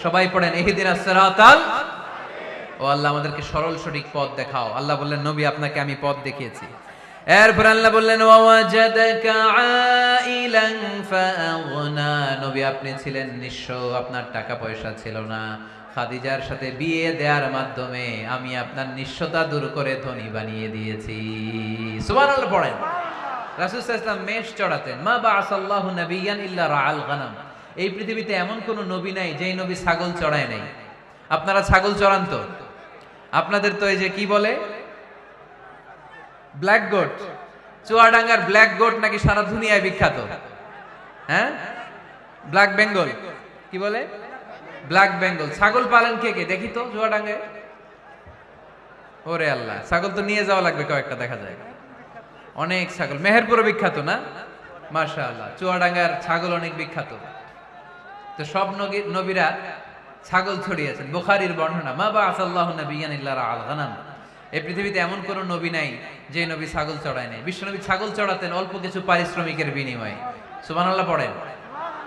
সবাই পড়েন ইহদিনাস সিরাতাল। ও আল্লাহ আমাদেরকে সরল সঠিক পথ দেখাও। আল্লাহ বললেন নবী আপনাকে আমি পথ দেখিয়েছি। এরপর আল্লাহ বললেন ওয়াজাদাকা আইলান ফাআগনা, নবী আপনি ছিলেন নিঃস্ব, আপনার টাকা পয়সা ছিল না। খাদিজার সাথে বিয়ে দেওয়ার মাধ্যমে আমি আপনার নিঃস্বতা দূর করে ধনী বানিয়ে দিয়েছি। সুবহানাল্লাহ পড়েন। রাসূল সাল্লাল্লাহু আলাইহি ওয়াসাল্লাম মেষ চড়াতেন। মা বাআসাল্লাহু নাবিয়ান ইল্লা রাআল গানাম, এই পৃথিবীতে এমন কোন নবী নাই যেই নবী ছাগল চড়ায় নাই। আপনারা ছাগল চড়ান তো? আপনাদের তো এই যে কি বলে ব্ল্যাক গোট, চুয়াডাঙ্গার ব্ল্যাক গোট নাকি সারা দুনিয়ায় বিখ্যাত। হ্যাঁ, ব্ল্যাক বেঙ্গল, কি বলে ব্ল্যাক বেঙ্গল। ছাগল পালন কে কে দেখি তো চুয়াডাঙ্গায়? ওরে আল্লাহ, ছাগল তো নিয়ে যাওয়া লাগবে কয়েকটা, দেখা যায় অনেক ছাগল। মেহেরপুরে বিখ্যাত না? মাশাআল্লাহ, চুয়াডাঙ্গার ছাগল অনেক বিখ্যাত। তো সব নবীরা ছাগল ছড়িয়েছেন। বুখারীর বর্ণনা, মা বাআসাল্লাহু নাবিয়ান ইল্লা রাআল গানাম, এই পৃথিবীতে এমন কোন নবী নাই যে নবী ছাগল চড়ায় নাই। বিশ্বনবী ছাগল চড়াতেন অল্প কিছু পারিশ্রমিকের বিনিময়ে। সুবহানাল্লাহ পড়েন।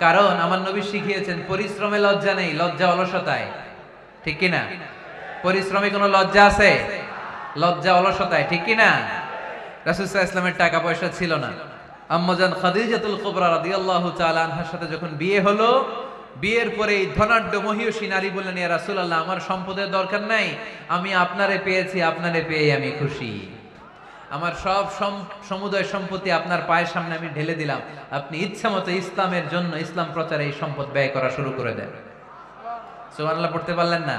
কারণ আমার নবী শিখিয়েছেন পরিশ্রমে লজ্জা নেই, লজ্জা অলসতায়। ঠিক কি না? পরিশ্রমে কোনো লজ্জা আছে? লজ্জা অলসতায়, ঠিক কি না? রাসূল সাল্লাল্লাহু আলাইহি ওয়াসাল্লামের টাকা পয়সা ছিল না। আম্মাজান খাদিজাতুল কুবরা রাদিয়াল্লাহু তাআলা আনহার সাথে যখন বিয়ে হলো, বিয়ের পরে ধনাঢ্য মহিয়সী নারী বললেন, ইয়া রাসূলুল্লাহ আমার সম্পদের দরকার নাই, আমি আপনারে পেয়েছি, আপনারে পেয়ে আমি খুশি। আমার সব সমুদয় সম্পত্তি আপনার পায়ের সামনে আমি ঢেলে দিলাম, আপনি ইচ্ছামতো ইসলামের জন্য, ইসলাম প্রচারে এই সম্পদ ব্যয় করা শুরু করে দেন। সুবহানাল্লাহ পড়তে পারলেন না?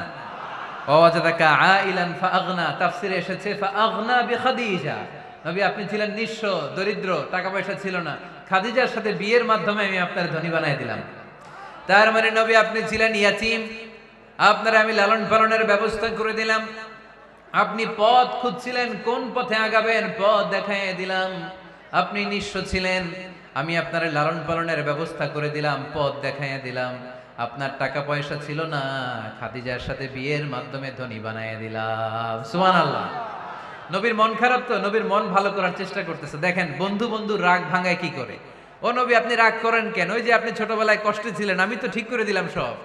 ওয়াজাদাকা আইলান ফাআগনা, তাফসিরে এসেছে ফাআগনা বিখাদিজা, নবী আপনি ছিলেন নিঃস্ব, দরিদ্র, টাকা পয়সা ছিল না, খাদিজার সাথে বিয়ের মাধ্যমে আমি আপনার ধনী বানাই দিলাম। তার মানে নবী আপনি ছিলেন ইয়াতীম, আপনার আমি লালন পালনের ব্যবস্থা করে দিলাম। আপনি পথ খুঁজছিলেন, কোন পথে আগাবেন, পথ দেখাইয়ে দিলাম। আপনি নিঃস্ব ছিলেন, আমি আপনার লালন পালনের ব্যবস্থা করে দিলাম, পথ দেখাইয়ে দিলাম। আপনার টাকা পয়সা ছিল না, খাদিজার সাথে বিয়ের মাধ্যমে ধনী বানাইয়ে দিলাম। সুবহানাল্লাহ। নবীর মন খারাপ তো, নবীর মন ভালো করার চেষ্টা করতেছে। দেখেন বন্ধু বন্ধু রাগ ভাঙায় কি করে। ও নবী আপনি রাগ করেন কেন? ওই যে আপনি ছোটবেলায় কষ্টে ছিলেন, আমি তো ঠিক করে দিলাম সব।